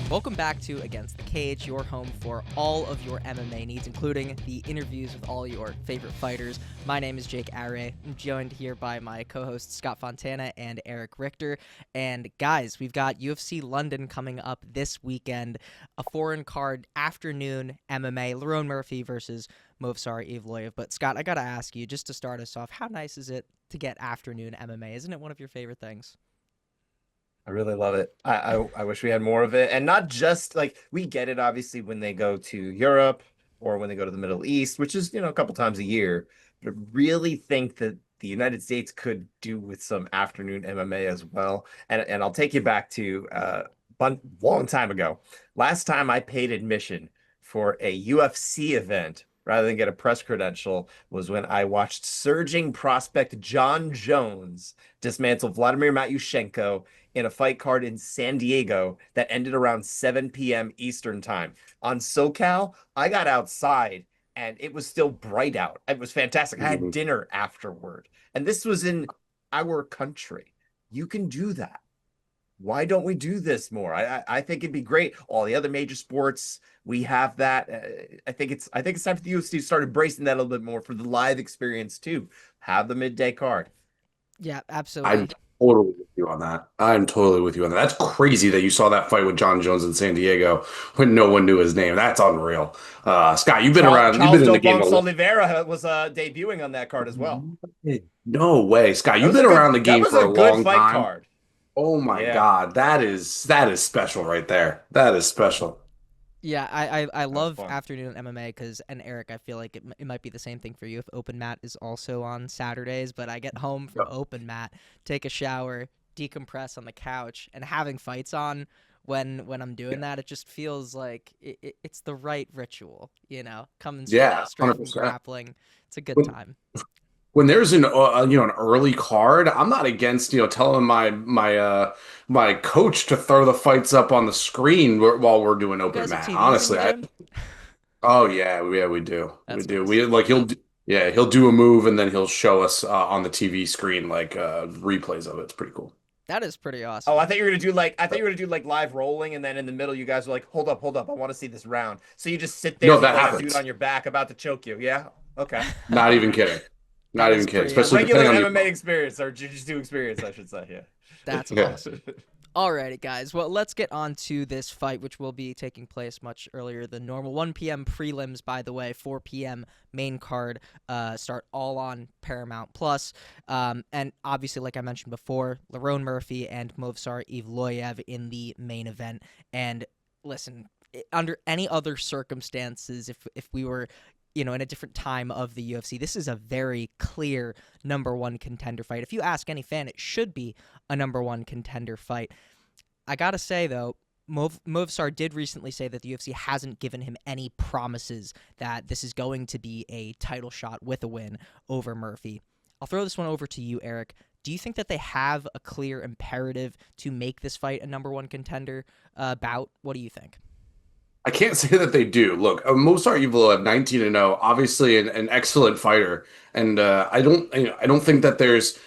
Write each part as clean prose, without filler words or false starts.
Welcome back to Against the Cage, your home for all of your MMA needs, including the interviews with all your favorite fighters. My name is Jake Aryeh. I'm joined here by my co-hosts Scott Fontana and Erich Richter. And guys, we've got UFC London coming up this weekend, a foreign card afternoon MMA, Lerone Murphy versus Movsar Evloev. But Scott, I gotta ask you, just to start us off, how nice is it to get afternoon MMA? Isn't it one of your favorite things? I really love it. I wish we had more of it. And not just like we get it obviously when they go to Europe or when they go to the Middle East, which is, a couple times a year. But I really think that the United States could do with some afternoon MMA as well. And I'll take you back to long time ago. Last time I paid admission for a UFC event rather than get a press credential was when I watched surging prospect John Jones dismantle Vladimir Matyushenko in a fight card in San Diego that ended around 7 p.m. Eastern time. On SoCal, I got outside and it was still bright out. It was fantastic. I had dinner afterward. And this was in our country. You can do that. Why don't we do this more? I think it'd be great. All the other major sports, we have that. I think it's time for the UFC to start embracing that a little bit more for the live experience too. Have the midday card. Yeah, I'm absolutely. totally with you on that. I'm totally with you on that. That's crazy that you saw that fight with John Jones in San Diego when no one knew his name. That's unreal. Scott, you've been around, you've Charles been in the Del game a Bronx lot. Oliveira was debuting on that card as well. No way, Scott. That You've was a been good. around the That game was for a a good long fight time. card. Oh my Yeah, God, that is special right there. That is special. Yeah, I that was love fun. afternoon MMA because, and Eric, I feel like it might be the same thing for you if open mat is also on Saturdays, but I get home from Yep. open mat, take a shower, decompress on the couch, and having fights on when I'm doing that, it just feels like it's the right ritual, coming Yeah, straight from 100%. grappling. It's a good time. When there's an early card, I'm not against telling my coach to throw the fights up on the screen while we're doing You open guys have mat. TVs in Honestly, your gym? oh yeah, we do, we That's do. nice. He'll do a move and then he'll show us on the TV screen like replays of it. It's pretty cool. That is pretty Oh, awesome. I thought you were gonna do like live rolling, and then in the middle, you guys were like, hold up, I want to see this round. So you just sit there No, with that like a dude happens. on your back about to choke you. Yeah. Okay. Not even kidding. That Not is even kidding. pretty Especially Regular depending on the MMA opponent. experience or jiu-jitsu experience, I should say. That's Yeah. Yeah. awesome. Alrighty, guys. Well, let's get on to this fight, which will be taking place much earlier than normal. 1 p.m. prelims, by the way. 4 p.m. main card. Start all on Paramount Plus. And obviously, like I mentioned before, Lerone Murphy and Movsar Evloev in the main event. And listen, under any other circumstances, if we were in a different time of the UFC. This is a very clear number one contender fight. If you ask any fan, it should be a number one contender fight. I gotta say, though, Movsar did recently say that the UFC hasn't given him any promises that this is going to be a title shot with a win over Murphy. I'll throw this one over to you, Eric. Do you think that they have a clear imperative to make this fight a number one contender bout? What do you think? I can't say that they do. Look, Movsar Evloev 19-0, obviously an excellent fighter, and I don't think that there's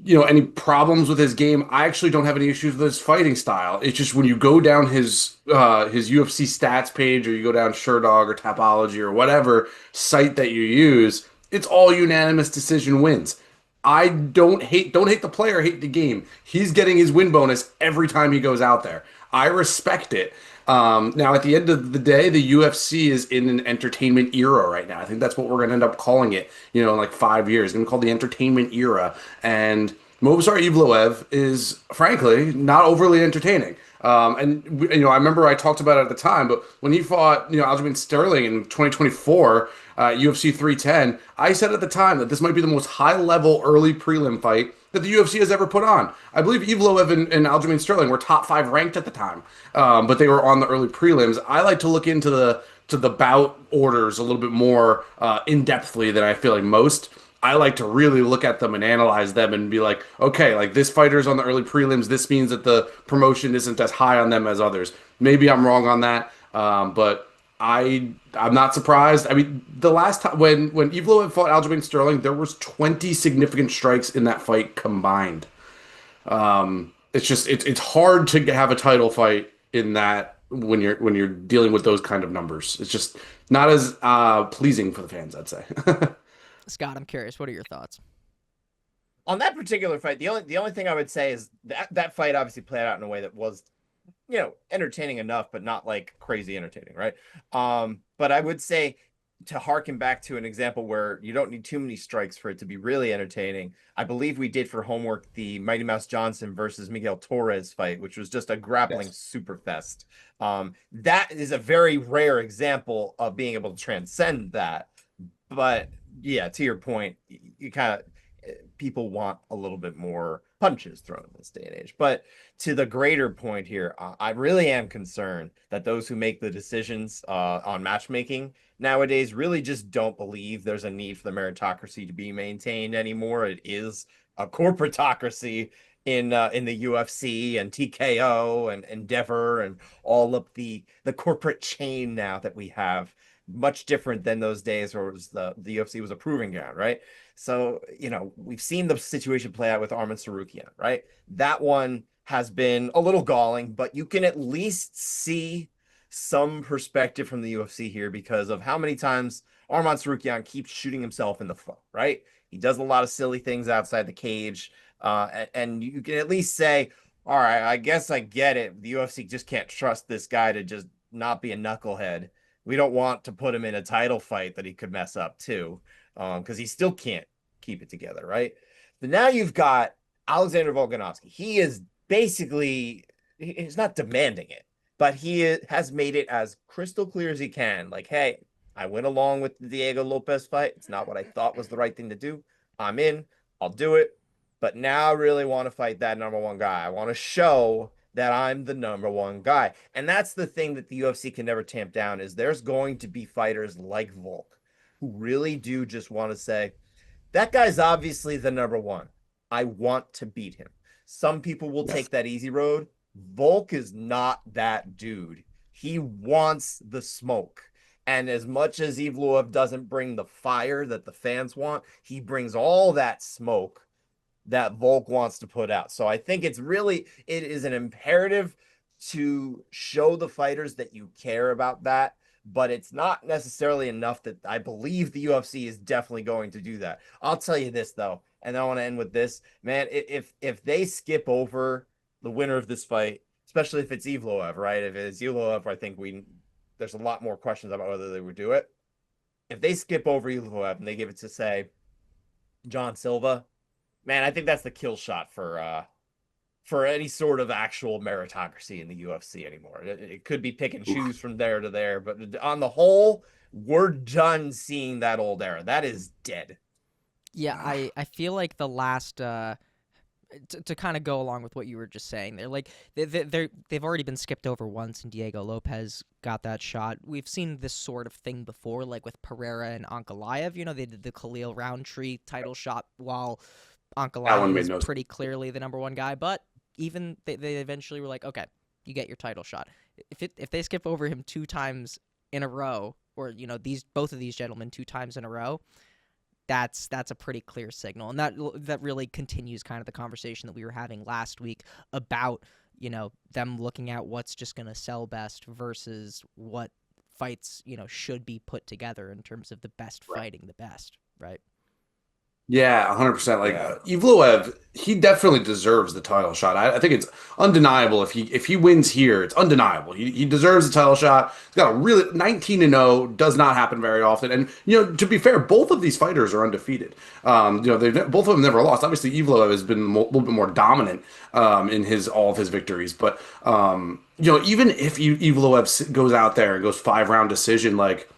any problems with his game. I actually don't have any issues with his fighting style. It's just when you go down his UFC stats page or you go down Sherdog or Tapology or whatever site that you use, it's all unanimous decision wins. I don't hate the player, hate the game. He's getting his win bonus every time he goes out there. I respect it. Now, at the end of the day, the UFC is in an entertainment era right now. I think that's what we're going to end up calling it, in like 5 years. It's going to be called the entertainment era. And Movsar Evloev is, frankly, not overly entertaining. I remember I talked about it at the time, but when he fought, Aljamain Sterling in 2024, UFC 310, I said at the time that this might be the most high-level early prelim fight that the UFC has ever put on. I believe Evloev and Aljamain Sterling were top five ranked at the time, but they were on the early prelims. I like to look into the bout orders a little bit more in depthly than I feel like most. I like to really look at them and analyze them and be like, okay, like this fighter's on the early prelims. This means that the promotion isn't as high on them as others. Maybe I'm wrong on that, but I'm not surprised. I mean, the last time when Evloev fought Aljamain Sterling, there was 20 significant strikes in that fight combined. It's hard to have a title fight in that when you're dealing with those kind of numbers. It's just not as pleasing for the fans, I'd say. Scott, I'm curious. What are your thoughts? On that particular fight, the only thing I would say is that fight obviously played out in a way that was, entertaining enough, but not like crazy entertaining, right? But I would say, to harken back to an example where you don't need too many strikes for it to be really entertaining, I believe we did for homework the Mighty Mouse Johnson versus Miguel Torres fight, which was just a grappling Yes. superfest. That is a very rare example of being able to transcend that. But yeah, to your point, you kind of, people want a little bit more punches thrown in this day and age. But to the greater point here, I really am concerned that those who make the decisions on matchmaking nowadays really just don't believe there's a need for the meritocracy to be maintained anymore. It is a corporatocracy in the UFC and TKO and Endeavor and all of the corporate chain now that we have. Much different than those days where it was the UFC was a proving ground, right? So, we've seen the situation play out with Arman Tsarukyan, right? That one has been a little galling, but you can at least see some perspective from the UFC here because of how many times Arman Tsarukyan keeps shooting himself in the foot, right? He does a lot of silly things outside the cage. And you can at least say, all right, I guess I get it. The UFC just can't trust this guy to just not be a knucklehead. We don't want to put him in a title fight that he could mess up too, because he still can't keep it together, right? But now you've got Alexander Volkanovski. He is basically, he's not demanding it, but he has made it as crystal clear as he can. Like, hey, I went along with the Diego Lopez fight. It's not what I thought was the right thing to do. I'm in. I'll do it. But now I really want to fight that number one guy. I want to show that I'm the number one guy. And that's the thing that the UFC can never tamp down is there's going to be fighters like Volk who really do just want to say, that guy's obviously the number one. I want to beat him. Some people will take that easy road. Volk is not that dude. He wants the smoke. And as much as Evloev doesn't bring the fire that the fans want, he brings all that smoke that Volk wants to put out. So I think it is an imperative to show the fighters that you care about that, but it's not necessarily enough that I believe the UFC is definitely going to do that. I'll tell you this though, and I want to end with this, man, if they skip over the winner of this fight, especially if it's Evloev, right? If it's Evloev, I think there's a lot more questions about whether they would do it. If they skip over Evloev and they give it to, say, John Silva, man, I think that's the kill shot for any sort of actual meritocracy in the UFC anymore. It could be pick and choose from there to there, but on the whole, we're done seeing that old era. That is dead. Yeah, I feel like the last to kind of go along with what you were just saying, they're like they've already been skipped over once, and Diego Lopez got that shot. We've seen this sort of thing before, like with Pereira and Ankalaev. They did the Khalil Roundtree title shot while That Ankalaev one was made no sense. pretty clearly the number one guy, but even they eventually were like, okay, you get your title shot. If they skip over him 2 times in a row, or both of these gentlemen 2 times in a row, that's a pretty clear signal, and that really continues kind of the conversation that we were having last week about them looking at what's just going to sell best versus what fights should be put together in terms of the best fighting the best, right? Yeah, 100%. Like Yeah. Evloev, he definitely deserves the title shot. I think it's undeniable if he wins here, it's undeniable. He deserves the title shot. He's got a really 19-0, does not happen very often. And to be fair, both of these fighters are undefeated. They both of them never lost. Obviously, Evloev has been a little bit more dominant in all of his victories. But even if Evloev goes out there and goes 5-round decision, like,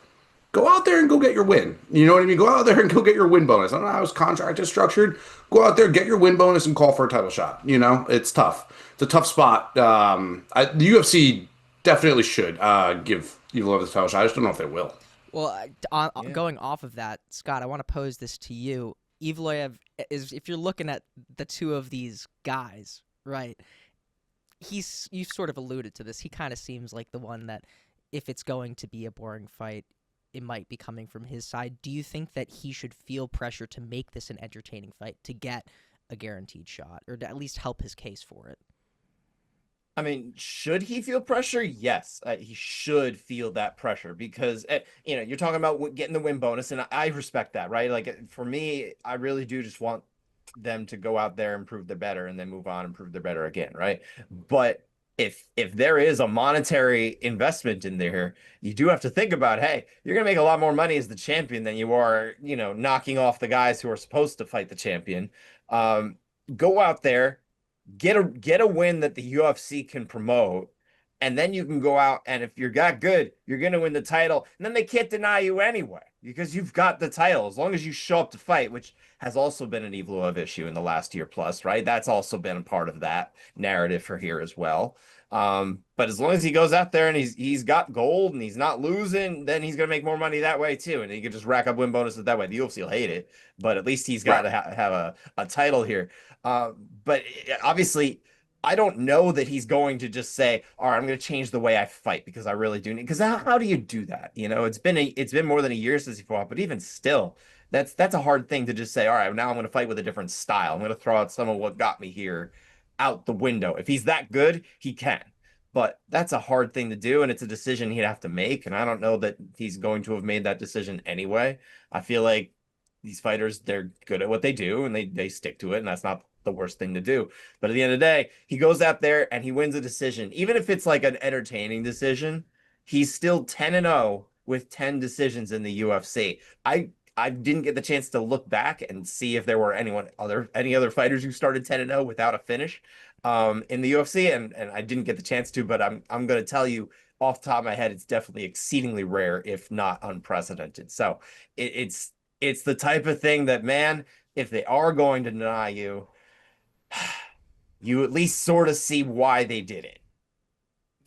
go out there and go get your win. You know what I mean? Go out there and go get your win bonus. I don't know how his contract is structured. Go out there, get your win bonus, and call for a title shot. It's tough. It's a tough spot. The UFC definitely should give Evil the title shot. I just don't know if they will. Well, going off of that, Scott, I want to pose this to you. Evloev is, if you're looking at the two of these guys, right? You've sort of alluded to this. He kind of seems like the one that, if it's going to be a boring fight, it might be coming from his side. Do you think that he should feel pressure to make this an entertaining fight to get a guaranteed shot, or to at least help his case for it? I mean, should he feel pressure? Yes, he should feel that pressure because you're talking about getting the win bonus, and I respect that, right? Like for me, I really do just want them to go out there and prove they're better, and then move on and prove they're better again, right? But if there is a monetary investment in there, you do have to think about, hey, you're gonna make a lot more money as the champion than you are, knocking off the guys who are supposed to fight the champion. Um, Go out there, get a win that the UFC can promote, and then you can go out, and if you're that good, you're going to win the title, and then they can't deny you anyway because you've got the title as long as you show up to fight, which has also been an Evloev issue in the last year plus, right? That's also been a part of that narrative for here as well. But as long as he goes out there and he's got gold and he's not losing, then he's gonna make more money that way too, and he can just rack up win bonuses that way. The UFC will hate it, but at least he's got to have a title here. But obviously, I don't know that he's going to just say, "All right, I'm going to change the way I fight because I really do need." Because how do you do that? It's been more than a year since he fought, but even still, that's a hard thing to just say. All right, now I'm going to fight with a different style. I'm going to throw out some of what got me here out the window. If he's that good, he can. But that's a hard thing to do, and it's a decision he'd have to make. And I don't know that he's going to have made that decision anyway. I feel like these fighters, they're good at what they do and they stick to it, and that's not the worst thing to do. But at the end of the day, he goes out there and he wins a decision. Even if it's like an entertaining decision, he's still 10-0 with 10 decisions in the UFC. I didn't get the chance to look back and see if there were any other fighters who started 10-0 without a finish in the UFC, and I didn't get the chance to, but I'm going to tell you off the top of my head, it's definitely exceedingly rare, if not unprecedented. So it's the type of thing that, man, if they are going to deny you, you at least sort of see why they did it.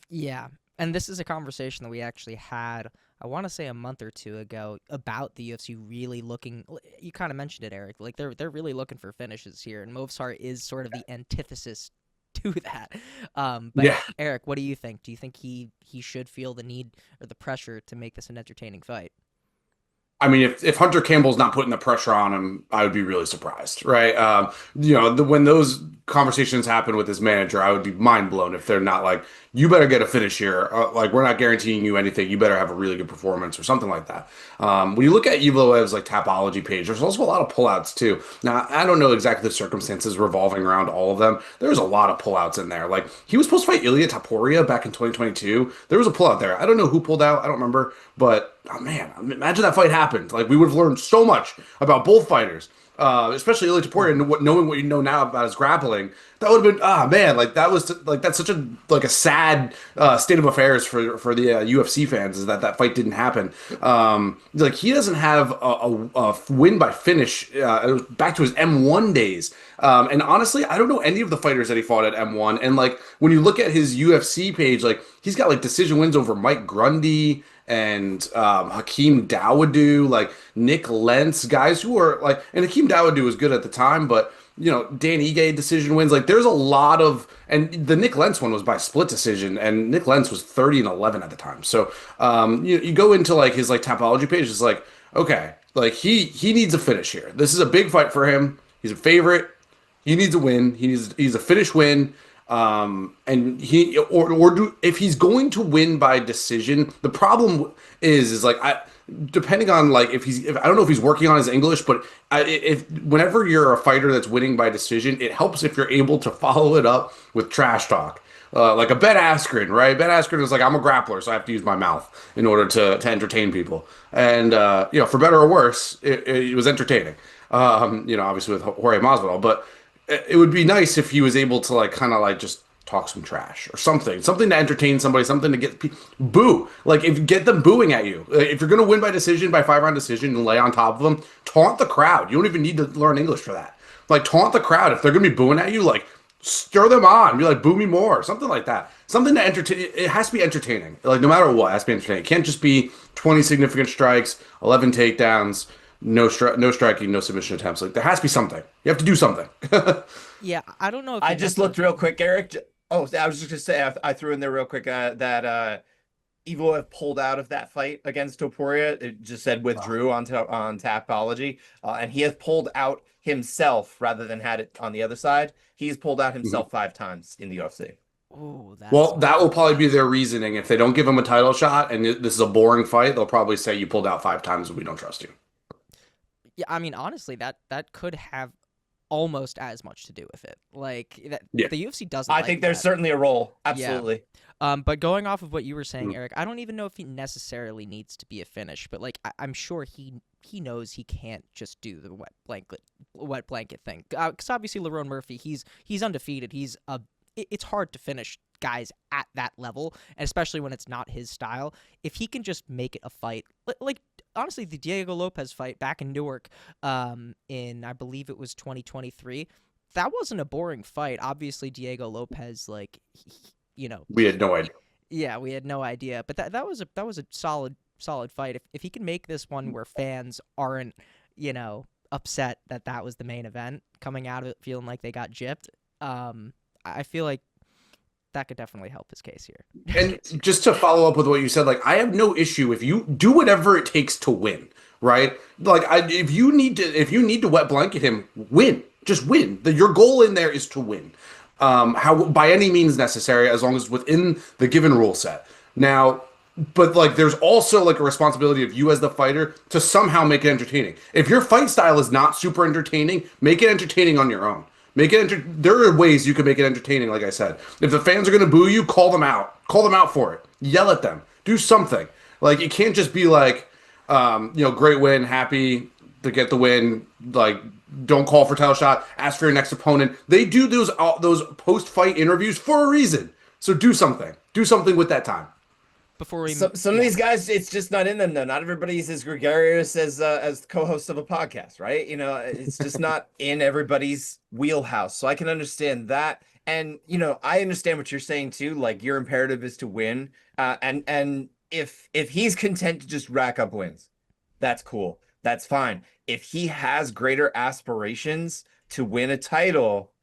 Yeah, and this is a conversation that we actually had, I want to say a month or two ago, about the UFC really looking. You kind of mentioned it, Eric. Like they're really looking for finishes here, and Movsar is sort of the antithesis to that. But Yeah. Eric, what do you think? Do you think he should feel the need or the pressure to make this an entertaining fight? I mean, if Hunter Campbell's not putting the pressure on him, I would be really surprised, right? When those conversations happen with his manager, I would be mind blown if they're not like, you better get a finish here. Like, we're not guaranteeing you anything. You better have a really good performance or something like that. When you look at Evloev's like Tapology page, there's also a lot of pullouts too. Now, I don't know exactly the circumstances revolving around all of them. There's a lot of pullouts in there. Like, he was supposed to fight Ilia Topuria back in 2022. There was a pullout there. I don't know who pulled out. I don't remember, but oh man, imagine that fight happened. Like, we would have learned so much about both fighters, especially Ilia Topuria, and knowing what you know now about his grappling. That would have been man, that's such a sad state of affairs for the UFC fans, is that fight didn't happen. Like, he doesn't have a win by finish back to his M1 days. And honestly, I don't know any of the fighters that he fought at M1. And like, when you look at his UFC page, like, he's got like decision wins over Mike Grundy and Hakeem Dawodu, like Nick Lentz, guys who are like, and Hakeem Dawodu was good at the time, but Dan Ige decision wins. Like, there's a lot of, and the Nick Lentz one was by split decision, and Nick Lentz was 30-11 at the time. So you go into like his like Tapology page, it's like, okay, like he needs a finish here. This is a big fight for him. He's a favorite. He needs a win. He's a finish win. And if he's going to win by decision, the problem is like, depending on like if I don't know if he's working on his English, but if whenever you're a fighter that's winning by decision, it helps if you're able to follow it up with trash talk. Like a Ben Askren, right? Ben Askren is like, I'm a grappler, so I have to use my mouth in order to entertain people. And for better or worse, it was entertaining. Obviously with Jorge Masvidal, but it would be nice if he was able to like kind of like just talk some trash or something to entertain somebody, something to get boo. Like, if get them booing at you, if you're gonna win by decision, by 5-round decision, and lay on top of them, taunt the crowd. You don't even need to learn English for that. Like, taunt the crowd if they're gonna be booing at you. Like, stir them on. Be like, boo me more, something like that. Something to entertain. It has to be entertaining. Like, no matter what, it has to be entertaining. It can't just be 20 significant strikes, 11 takedowns. No striking, no submission attempts. Like, there has to be something. You have to do something. Yeah, I don't know if I just looked real quick, Eric. Oh, I was just gonna say, I threw in there real quick that Evloev pulled out of that fight against Topuria. It just said withdrew on Tapology, and he has pulled out himself rather than had it on the other side. He's pulled out himself 5 times in the UFC. Oh, that's Well, that will probably be their reasoning. If they don't give him a title shot and this is a boring fight, they'll probably say you pulled out 5 times and we don't trust you. yeah. I mean, honestly, that could have almost as much to do with it. Like that, Yeah. the UFC doesn't I like think there's that. certainly a role. Yeah. Absolutely. But going off of what you were saying, Mm. Eric, I don't even know if he necessarily needs to be a finish, but like I'm sure he knows he can't just do the wet blanket thing. Because obviously Lerone Murphy, he's undefeated. It's hard to finish guys at that level, and especially when it's not his style. If he can just make it a fight, like honestly, the Diego Lopez fight back in Newark, in I believe it was 2023. That wasn't a boring fight. Obviously, Diego Lopez, like, We had no idea. yeah, we had no idea, but that was a solid fight. If he can make this one where fans aren't, upset that was the main event, coming out of it feeling like they got gypped, I feel like that could definitely help his case here. And just to follow up with what you said, like I have no issue if you do whatever it takes to win, right? Like if you need to wet blanket him, win. Just win. Your goal in there is to win. How by any means necessary, as long as within the given rule set. Now, but like there's also like a responsibility of you as the fighter to somehow make it entertaining. If your fight style is not super entertaining, make it entertaining on your own. There are ways you can make it entertaining, like I said. If the fans are going to boo you, call them out. Call them out for it. Yell at them. Do something. Like, it can't just be like, great win, happy to get the win. Like, don't call for title shot. Ask for your next opponent. They do those post-fight interviews for a reason. So do something. Do something with that time. Before we Some of these guys, it's just not in them though. Not everybody's as gregarious as co-host of a podcast, right? It's just not in everybody's wheelhouse. So I can understand that, and I understand what you're saying too. Like your imperative is to win, and if he's content to just rack up wins, that's cool. That's fine. If he has greater aspirations to win a title,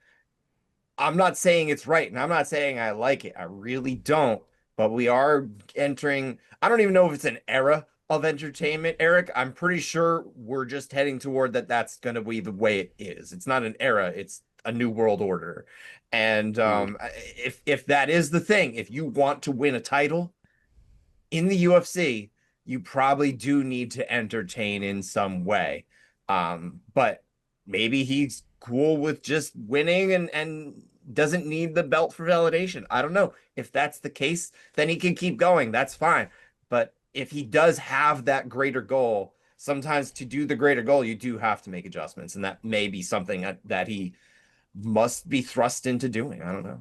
I'm not saying it's right, and I'm not saying I like it. I really don't. But we are entering, I don't even know if it's an era of entertainment, Eric. I'm pretty sure we're just heading toward that's going to be the way it is. It's not an era, it's a new world order. And if that is the thing, if you want to win a title in the UFC, you probably do need to entertain in some way. But maybe he's cool with just winning and doesn't need the belt for validation. I don't know. If that's the case, then he can keep going. That's fine. But if he does have that greater goal, sometimes to do the greater goal, you do have to make adjustments. And that may be something that he must be thrust into doing. I don't know.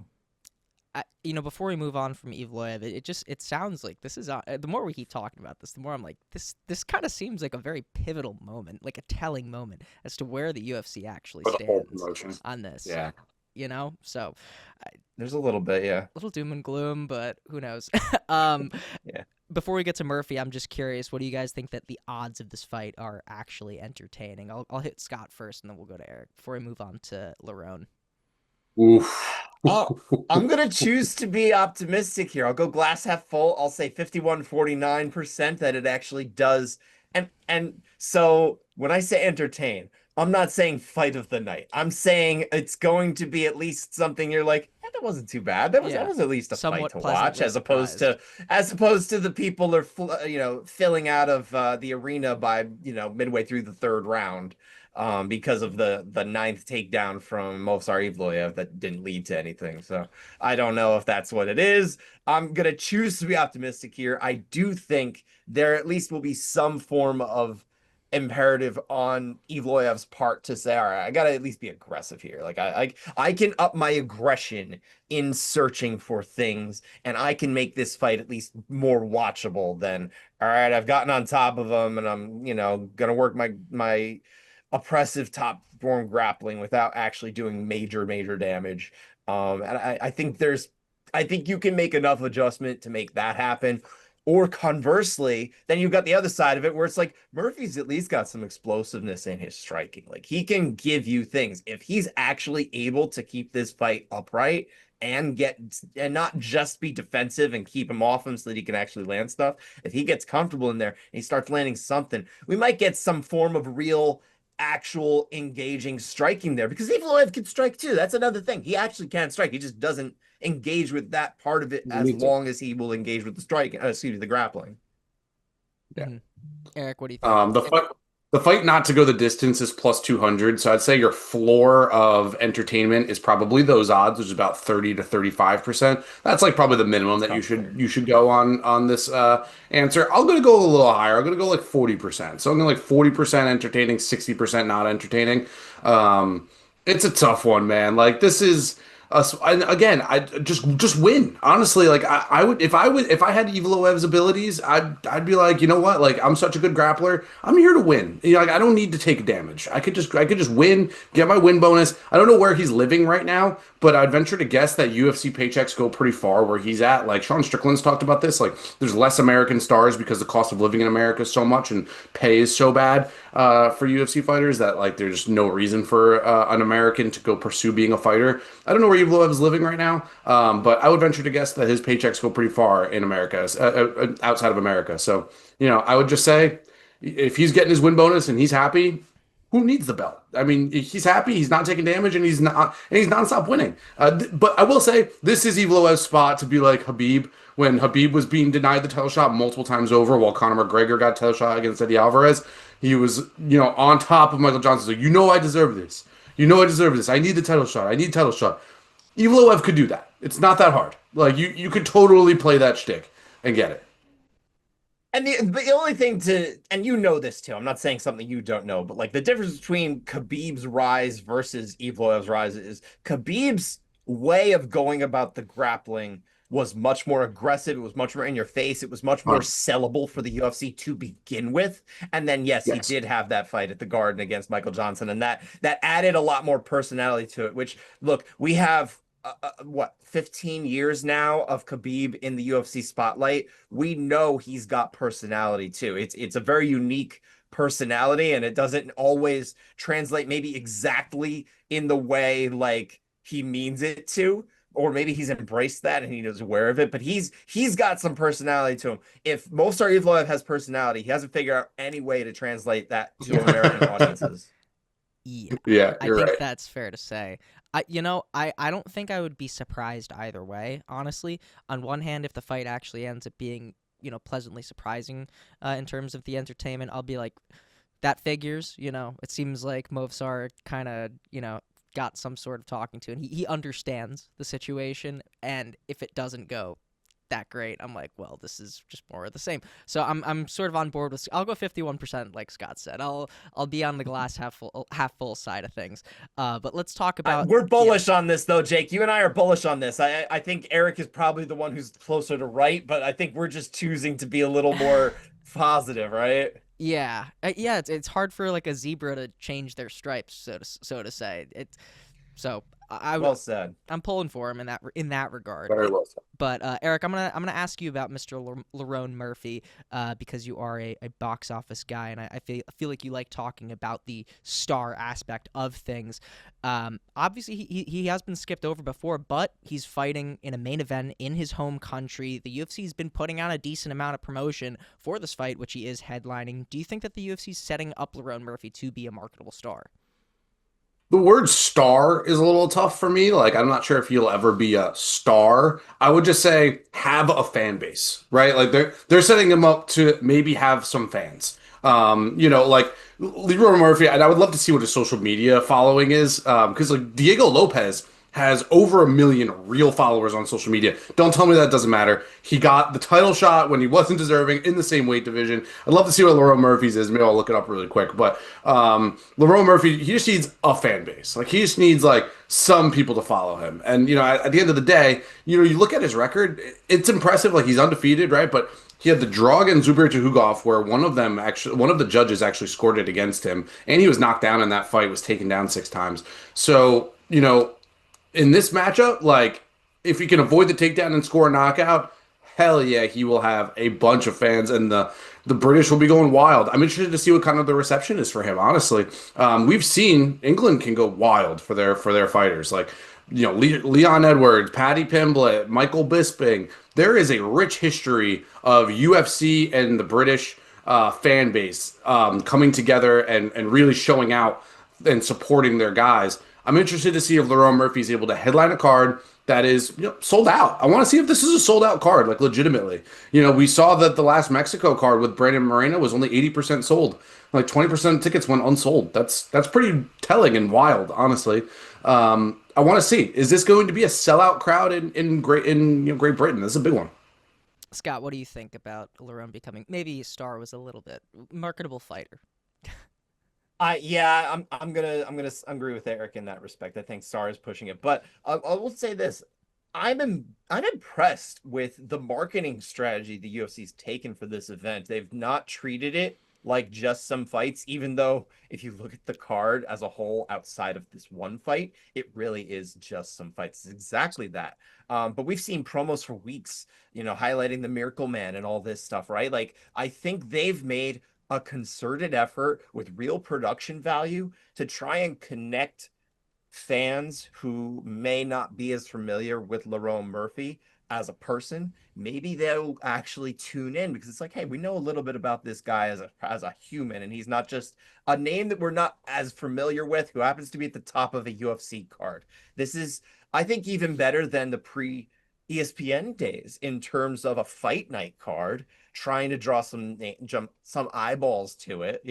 Before we move on from Evloev, it sounds like this is the more we keep talking about this, the more I'm like this kind of seems like a very pivotal moment, like a telling moment as to where the UFC actually stands on this. Yeah. So there's a little bit, yeah, a little doom and gloom, but who knows? Yeah. Before we get to Murphy, I'm just curious, what do you guys think that the odds of this fight are actually entertaining? I'll hit Scott first, and then we'll go to Eric before we move on to Lerone. Oof. I'm gonna choose to be optimistic here. I'll go glass half full. I'll say 51-49% that it actually does. And so when I say entertain, I'm not saying fight of the night. I'm saying it's going to be at least something you're like, that wasn't too bad. That was at least a somewhat fight to watch, as opposed to the people that are filling out of the arena by midway through the third round. Because of the ninth takedown from Movsar Evloev that didn't lead to anything. So I don't know if that's what it is. I'm going to choose to be optimistic here. I do think there at least will be some form of imperative on Evloev's part to say, all right, I got to at least be aggressive here. Like I can up my aggression in searching for things, and I can make this fight at least more watchable than, all right, I've gotten on top of them and I'm, going to work my oppressive top form grappling without actually doing major damage. And I think you can make enough adjustment to make that happen. Or conversely, then you've got the other side of it where it's like Murphy's at least got some explosiveness in his striking. Like he can give you things. If he's actually able to keep this fight upright and not just be defensive and keep him off him so that he can actually land stuff. If he gets comfortable in there and he starts landing something, we might get some form of real actual engaging striking there, because Evloev can strike too. That's another thing. He actually can strike. He just doesn't engage with that part of it You as need to. long as he will engage with the striking. Excuse me, the grappling. Yeah. Eric, what do you think? The fight not to go the distance is plus 200. So I'd say your floor of entertainment is probably those odds, which is about 30 to 35%. That's like probably the minimum that you should go on this answer. I'm gonna go a little higher. I'm gonna go like 40%. So I'm gonna like 40% entertaining, 60% not entertaining. It's a tough one, man. Like this is again, I just win. Honestly, like I would if I had Evloev's abilities, I'd be like, you know what? Like I'm such a good grappler. I'm here to win. You know, like I don't need to take damage. I could just win, get my win bonus. I don't know where he's living right now, but I'd venture to guess that UFC paychecks go pretty far where he's at. Like Sean Strickland's talked about this. Like there's less American stars because the cost of living in America is so much and pay is so bad for UFC fighters that like there's no reason for an American to go pursue being a fighter. I don't know where Evloev is living right now, but I would venture to guess that his paychecks go pretty far in America, outside of America. So, you know, I would just say if he's getting his win bonus and he's happy, who needs the belt? I mean, he's happy, he's not taking damage, and he's nonstop winning. But I will say this is Evloev's spot to be like Khabib when Khabib was being denied the title shot multiple times over, while Conor McGregor got a title shot against Eddie Alvarez. He was, on top of Michael Johnson. So, I deserve this. I deserve this. I need the title shot. I need title shot. Evloev could do that. It's not that hard. Like you could totally play that shtick and get it. And the only thing and you know this too, I'm not saying something you don't know, but like the difference between Khabib's rise versus Evloev's rise is Khabib's way of going about the grappling was much more aggressive. It was much more in your face. It was much more sellable for the UFC to begin with. And then, yes, he did have that fight at the Garden against Michael Johnson. And that added a lot more personality to it, which, look, we have 15 years now of Khabib in the UFC spotlight. We know he's got personality too. It's a very unique personality, and it doesn't always translate maybe exactly in the way like he means it to, or maybe he's embraced that and he is aware of it, but he's got some personality to him. If Movsar Evloev has personality, he hasn't figured out any way to translate that to American audiences. Yeah, I think right. that's fair to say. I don't think I would be surprised either way, honestly. On one hand, if the fight actually ends up being, pleasantly surprising in terms of the entertainment, I'll be like, that figures, it seems like Movsar kind of, got some sort of talking to, and he understands the situation, and if it doesn't go that great, I'm like, well, this is just more of the same. So I'm sort of on board with. I'll go 51%, like Scott said. I'll be on the glass half full side of things. But let's talk about. We're bullish on this though, Jake. You and I are bullish on this. I think Eric is probably the one who's closer to right, but I think we're just choosing to be a little more positive, right? Yeah, it's hard for like a zebra to change their stripes, so to say. Well said. I'm pulling for him in that regard. Very well said. But Eric, I'm gonna ask you about Mr. Lerone Murphy because you are a box office guy, and I feel like you like talking about the star aspect of things. Obviously, he has been skipped over before, but he's fighting in a main event in his home country. The UFC's been putting out a decent amount of promotion for this fight, which he is headlining. Do you think that the UFC's setting up Lerone Murphy to be a marketable star? The word star is a little tough for me. Like, I'm not sure if he'll ever be a star. I would just say have a fan base, right? Like they're setting him up to maybe have some fans. Like Lerone Murphy, and I would love to see what his social media following is. Because like Diego Lopez has over 1 million real followers on social media. Don't tell me that doesn't matter. He got the title shot when he wasn't deserving in the same weight division. I'd love to see what Lerone Murphy's is. Maybe I'll look it up really quick. But Lerone Murphy, he just needs a fan base. Like he just needs like some people to follow him. And at the end of the day, you look at his record, it's impressive. Like he's undefeated, right? But he had the draw against Zubir Tuhugov, where one of the judges actually scored it against him, and he was knocked down in that fight, was taken down 6 times. So, in this matchup, like, if he can avoid the takedown and score a knockout, hell yeah, he will have a bunch of fans, and the British will be going wild. I'm interested to see what kind of the reception is for him, honestly. We've seen England can go wild for their fighters. Like, Leon Edwards, Paddy Pimblett, Michael Bisping. There is a rich history of UFC and the British fan base coming together and really showing out and supporting their guys. I'm interested to see if Lerone Murphy is able to headline a card that is sold out. I want to see if this is a sold out card, like legitimately. We saw that the last Mexico card with Brandon Moreno was only 80% sold. Like 20% of tickets went unsold. That's pretty telling and wild, honestly. I want to see, is this going to be a sellout crowd in Great Britain? This is a big one. Scott, what do you think about Lerone becoming maybe a star was a little bit marketable fighter? I'm gonna agree with Eric in that respect. I think Star is pushing it, but I will say this: I'm impressed with the marketing strategy the UFC's taken for this event. They've not treated it like just some fights, even though if you look at the card as a whole, outside of this one fight, it really is just some fights. It's exactly that. But we've seen promos for weeks, highlighting the Miracle Man and all this stuff, right? Like I think they've made a concerted effort with real production value to try and connect fans who may not be as familiar with Lerone Murphy as a person. Maybe they'll actually tune in because it's like, hey, we know a little bit about this guy as a human, and he's not just a name that we're not as familiar with who happens to be at the top of a UFC card. This is, I think, even better than the pre ESPN days in terms of a fight night card, trying to draw some eyeballs to it,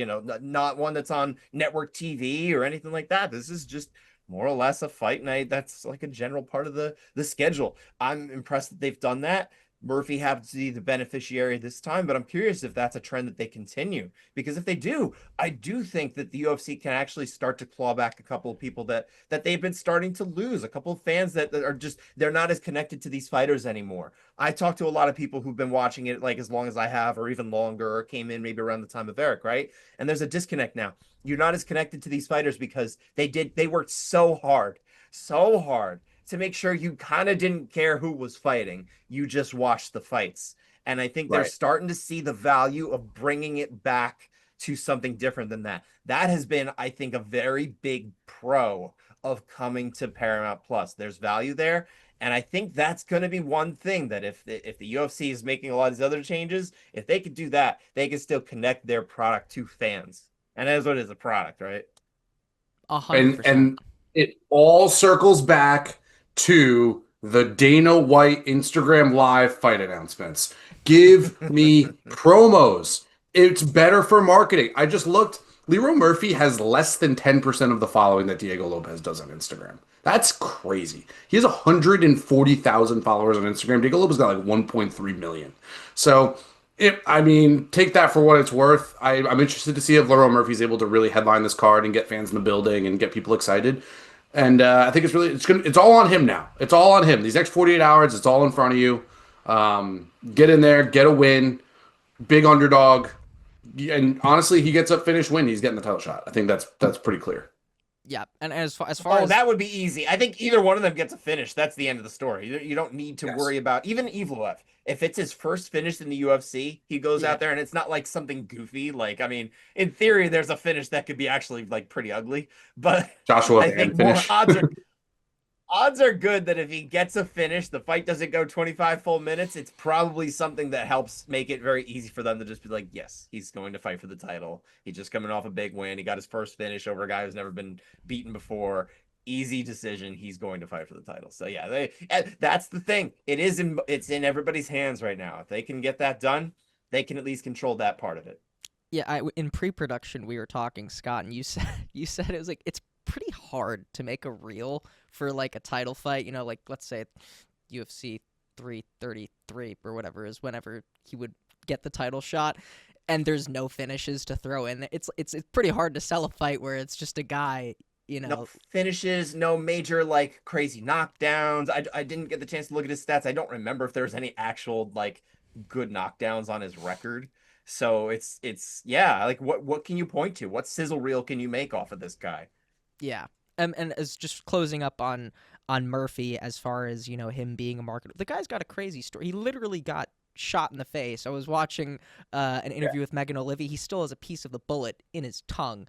not one that's on network TV or anything like that. This is just more or less a fight night that's like a general part of the schedule. I'm impressed that they've done that. Murphy happens to be the beneficiary this time, but I'm curious if that's a trend that they continue. Because if they do, I do think that the UFC can actually start to claw back a couple of people that they've been starting to lose. A couple of fans that are just, they're not as connected to these fighters anymore. I talked to a lot of people who've been watching it like as long as I have, or even longer, or came in maybe around the time of Erich, right? And there's a disconnect now. You're not as connected to these fighters because they worked so hard to make sure you kind of didn't care who was fighting. You just watched the fights. And I think they're starting to see the value of bringing it back to something different than that. That has been, I think, a very big pro of coming to Paramount Plus. There's value there. And I think that's going to be one thing that if the UFC is making a lot of these other changes, if they could do that, they can still connect their product to fans. And that's what it is, a product, right? 100%. And it all circles back to the Dana White Instagram Live fight announcements. Give me promos. It's better for marketing. I just looked. Lerone Murphy has less than 10% of the following that Diego Lopez does on Instagram. That's crazy. He has 140,000 followers on Instagram. Diego Lopez got like 1.3 million. So, take that for what it's worth. I'm interested to see if Lerone Murphy's able to really headline this card and get fans in the building and get people excited. And I think it's all on him now. It's all on him. These next 48 hours, it's all in front of you. Get in there, get a win, big underdog. And honestly, he gets a finish win, he's getting the title shot. I think that's pretty clear. Yeah, and as far as that would be easy. I think either one of them gets a finish. That's the end of the story. You don't need to worry about even Evloev. If it's his first finish in the UFC, he goes out there and it's not like something goofy. Like, I mean, in theory, there's a finish that could be actually like pretty ugly. But Joshua, I think more odds are good that if he gets a finish, the fight doesn't go 25 full minutes. It's probably something that helps make it very easy for them to just be like, yes, he's going to fight for the title. He's just coming off a big win. He got his first finish over a guy who's never been beaten before. Easy decision. He's going to fight for the title. So yeah, that's the thing. It's in everybody's hands right now. If they can get that done, they can at least control that part of it. Yeah, in pre-production we were talking, Scott, and you said it was like it's pretty hard to make a reel for like a title fight. Like let's say UFC 333 or whatever is whenever he would get the title shot, and there's no finishes to throw in. It's pretty hard to sell a fight where it's just a guy. No finishes, no major like crazy knockdowns. I didn't get the chance to look at his stats. I don't remember if there's any actual like good knockdowns on his record. So it's like what can you point to? What sizzle reel can you make off of this guy? Yeah. And as just closing up on Murphy as far as, him being a marketer. The guy's got a crazy story. He literally got shot in the face. I was watching an interview with Megan O'Leary. He still has a piece of the bullet in his tongue.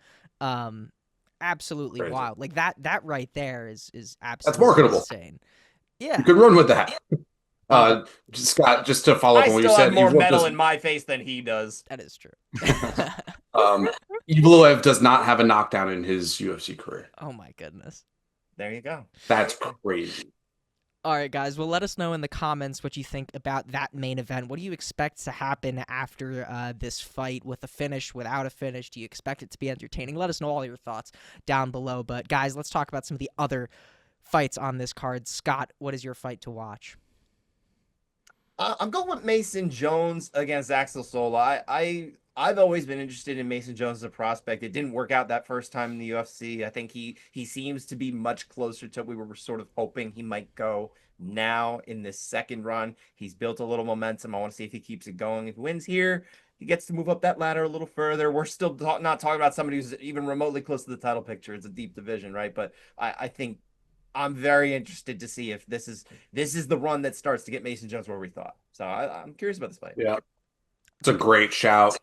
Absolutely crazy. Wild. Like that right there is absolutely That's marketable. insane. Yeah. You could run with that. Scott, just to follow up I on what you still have said, more Evloev metal does, in my face than he does. That is true. Evloev does not have a knockdown in his UFC career. Oh my goodness. There you go. That's crazy. All right, guys. Well, let us know in the comments what you think about that main event. What do you expect to happen after this fight, with a finish, without a finish? Do you expect it to be entertaining? Let us know all your thoughts down below. But, guys, let's talk about some of the other fights on this card. Scott, what is your fight to watch? I'm going with Mason Jones against Axel Sola. I've always been interested in Mason Jones as a prospect. It didn't work out that first time in the UFC. I think he seems to be much closer to what we were sort of hoping he might go now in this second run. He's built a little momentum. I want to see if he keeps it going. If he wins here, he gets to move up that ladder a little further. We're still not talking about somebody who's even remotely close to the title picture. It's a deep division, right? But I think I'm very interested to see if this is the run that starts to get Mason Jones where we thought. So I'm curious about this fight. Yeah, it's a great shout.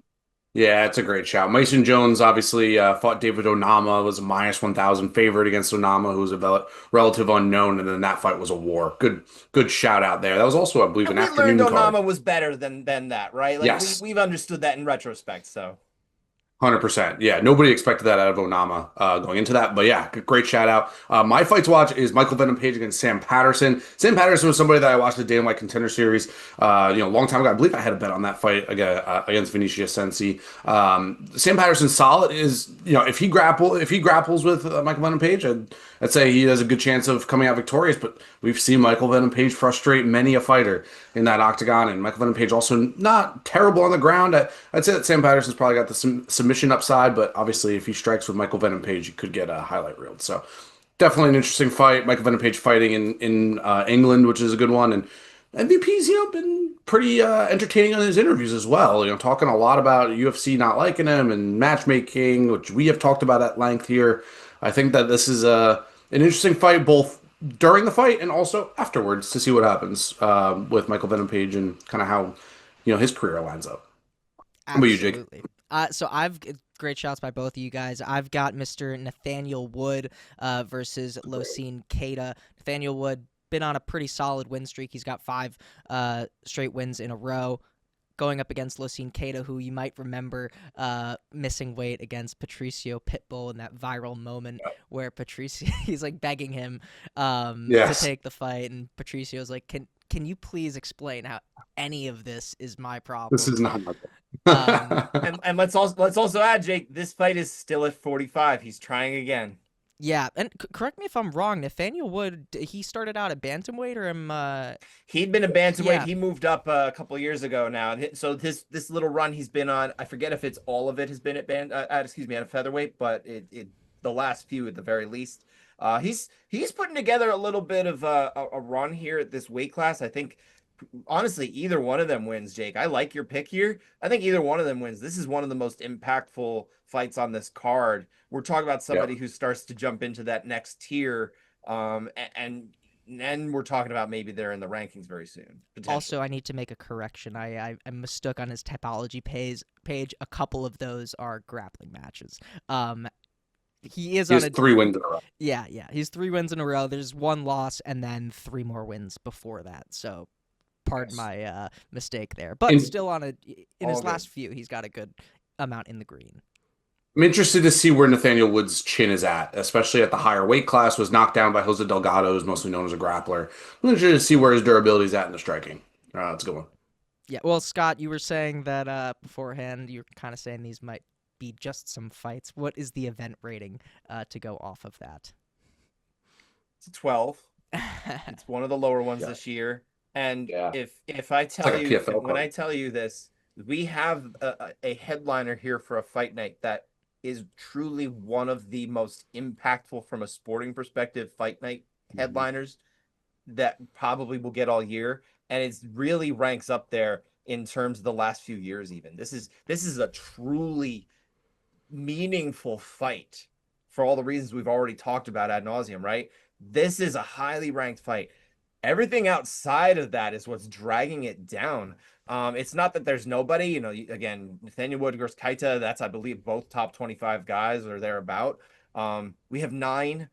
Yeah, it's a great shout. Mason Jones obviously fought David Onama, was a -1,000 favorite against Onama, who was a relative unknown, and then that fight was a war. Good shout out there. That was also, I believe, And an we learned afternoon card. Onama was better than that, right? Like Yes. we've understood that in retrospect. So 100%. Yeah, nobody expected that out of Onama going into that. But yeah, great shout out. My fight to watch is Michael Venom Page against Sam Patterson. Sam Patterson was somebody that I watched the Dana White Contender Series, a long time ago. I believe I had a bet on that fight against Vinicius Sensi. Sam Patterson's solid. Is if he grapples with Michael Venom Page, I'd say he has a good chance of coming out victorious. But we've seen Michael Venom Page frustrate many a fighter in that octagon, and Michael Venom Page also not terrible on the ground. I'd say that Sam Patterson's probably got the submission upside, but obviously if he strikes with Michael Venom Page, he could get a highlight reel. So definitely an interesting fight. Michael Venom Page fighting in England, which is a good one, and MVP's been pretty entertaining on his interviews as well. Talking a lot about UFC not liking him and matchmaking, which we have talked about at length here. I think that this is an interesting fight, both during the fight and also afterwards, to see what happens with Michael Venom Page and kind of how his career lines up. How about you, Jake? Absolutely. So great shots by both of you guys. I've got Mr. Nathaniel Wood versus Losine Keita. Nathaniel Wood been on a pretty solid win streak. He's got 5 straight wins in a row, going up against Losine Keita, who you might remember missing weight against Patricio Pitbull in that viral moment where Patricio he's like begging him to take the fight, and Patricio's like, can you please explain how any of this is my problem? This is not. and let's also add, Jake, this fight is still at 45. He's trying again. Yeah, and correct me if I'm wrong. Nathaniel Wood, he started out at bantamweight, or he'd been a bantamweight. Yeah. He moved up a couple of years ago now. So this little run he's been on, I forget if it's all of it has been at at a featherweight, but it the last few at the very least. He's putting together a little bit of a run here at this weight class. I think honestly either one of them wins, Jake. I like your pick here. I think either one of them wins. This is one of the most impactful fights on this card. We're talking about somebody who starts to jump into that next tier, and then we're talking about maybe they're in the rankings very soon. Also, I need to make a correction. I mistook on his Tapology page. A couple of those are grappling matches. He has 3 wins in a row. Yeah, he's 3 wins in a row. There's 1 loss and then 3 more wins before that. So, pardon my mistake there. But still in his last few, he's got a good amount in the green. I'm interested to see where Nathaniel Wood's chin is at, especially at the higher weight class. Was knocked down by Jose Delgado, who's mostly known as a grappler. I'm interested to see where his durability is at in the striking. That's a good one. Yeah, well, Scott, you were saying that beforehand, you were kind of saying these might be just some fights. What is the event rating to go off of that? It's a 12. It's one of the lower ones this year. And if I tell you, when I tell you this, we have a headliner here for a fight night that is truly one of the most impactful from a sporting perspective fight night headliners that probably will get all year. And it really ranks up there in terms of the last few years even. This is a truly meaningful fight for all the reasons we've already talked about ad nauseum, right? This is a highly ranked fight. Everything outside of that is what's dragging it down. It's not that there's nobody, again, Nathaniel Wood versus Keita, that's, I believe, both top 25 guys or thereabout. We have 9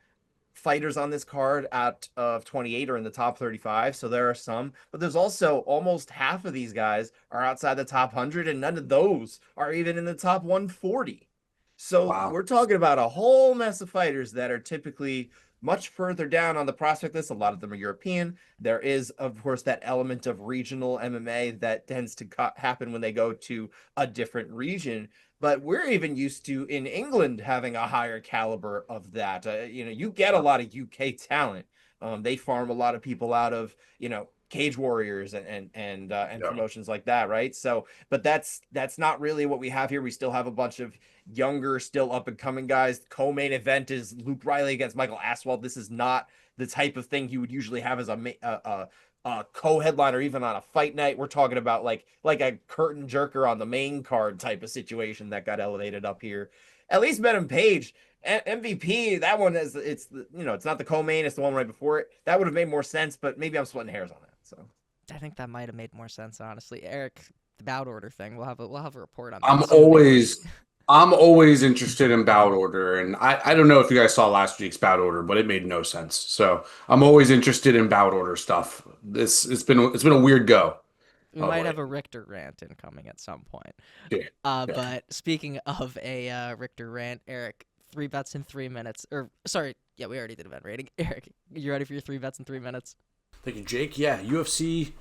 fighters on this card out of 28 are in the top 35, so there are some, but there's also almost half of these guys are outside the top 100, and none of those are even in the top 140. So Wow. we're talking about a whole mess of fighters that are typically much further down on the prospect list. A lot of them are European. There is, of course, that element of regional MMA that tends to happen when they go to a different region. But we're even used to in England having a higher caliber of that. You get a lot of UK talent. They farm a lot of people out of, Cage Warriors and Yeah. promotions like that, right? So, but that's not really what we have here. We still have a bunch of younger, still up and coming guys. Co-main event is Luke Riley against Michael Aswell. This is not the type of thing you would usually have as a co-headliner, even on a fight night. We're talking about like a curtain jerker on the main card type of situation that got elevated up here. At least Venom Page, MVP. That one is it's not the co-main, it's the one right before it. That would have made more sense, but maybe I'm splitting hairs on that. So I think that might have made more sense, honestly. Eric, the bout order thing. We'll have a report on that. I'm always interested in bout order, and I don't know if you guys saw last week's bout order, but it made no sense. So I'm always interested in bout order stuff. It's been a weird go. We might have a Richter rant incoming at some point. Yeah. But speaking of a Richter rant, Eric, 3 bets in 3 minutes. Or sorry, yeah, we already did event rating. Eric, you ready for your 3 bets in 3 minutes? Thank you, Jake. Yeah, UFC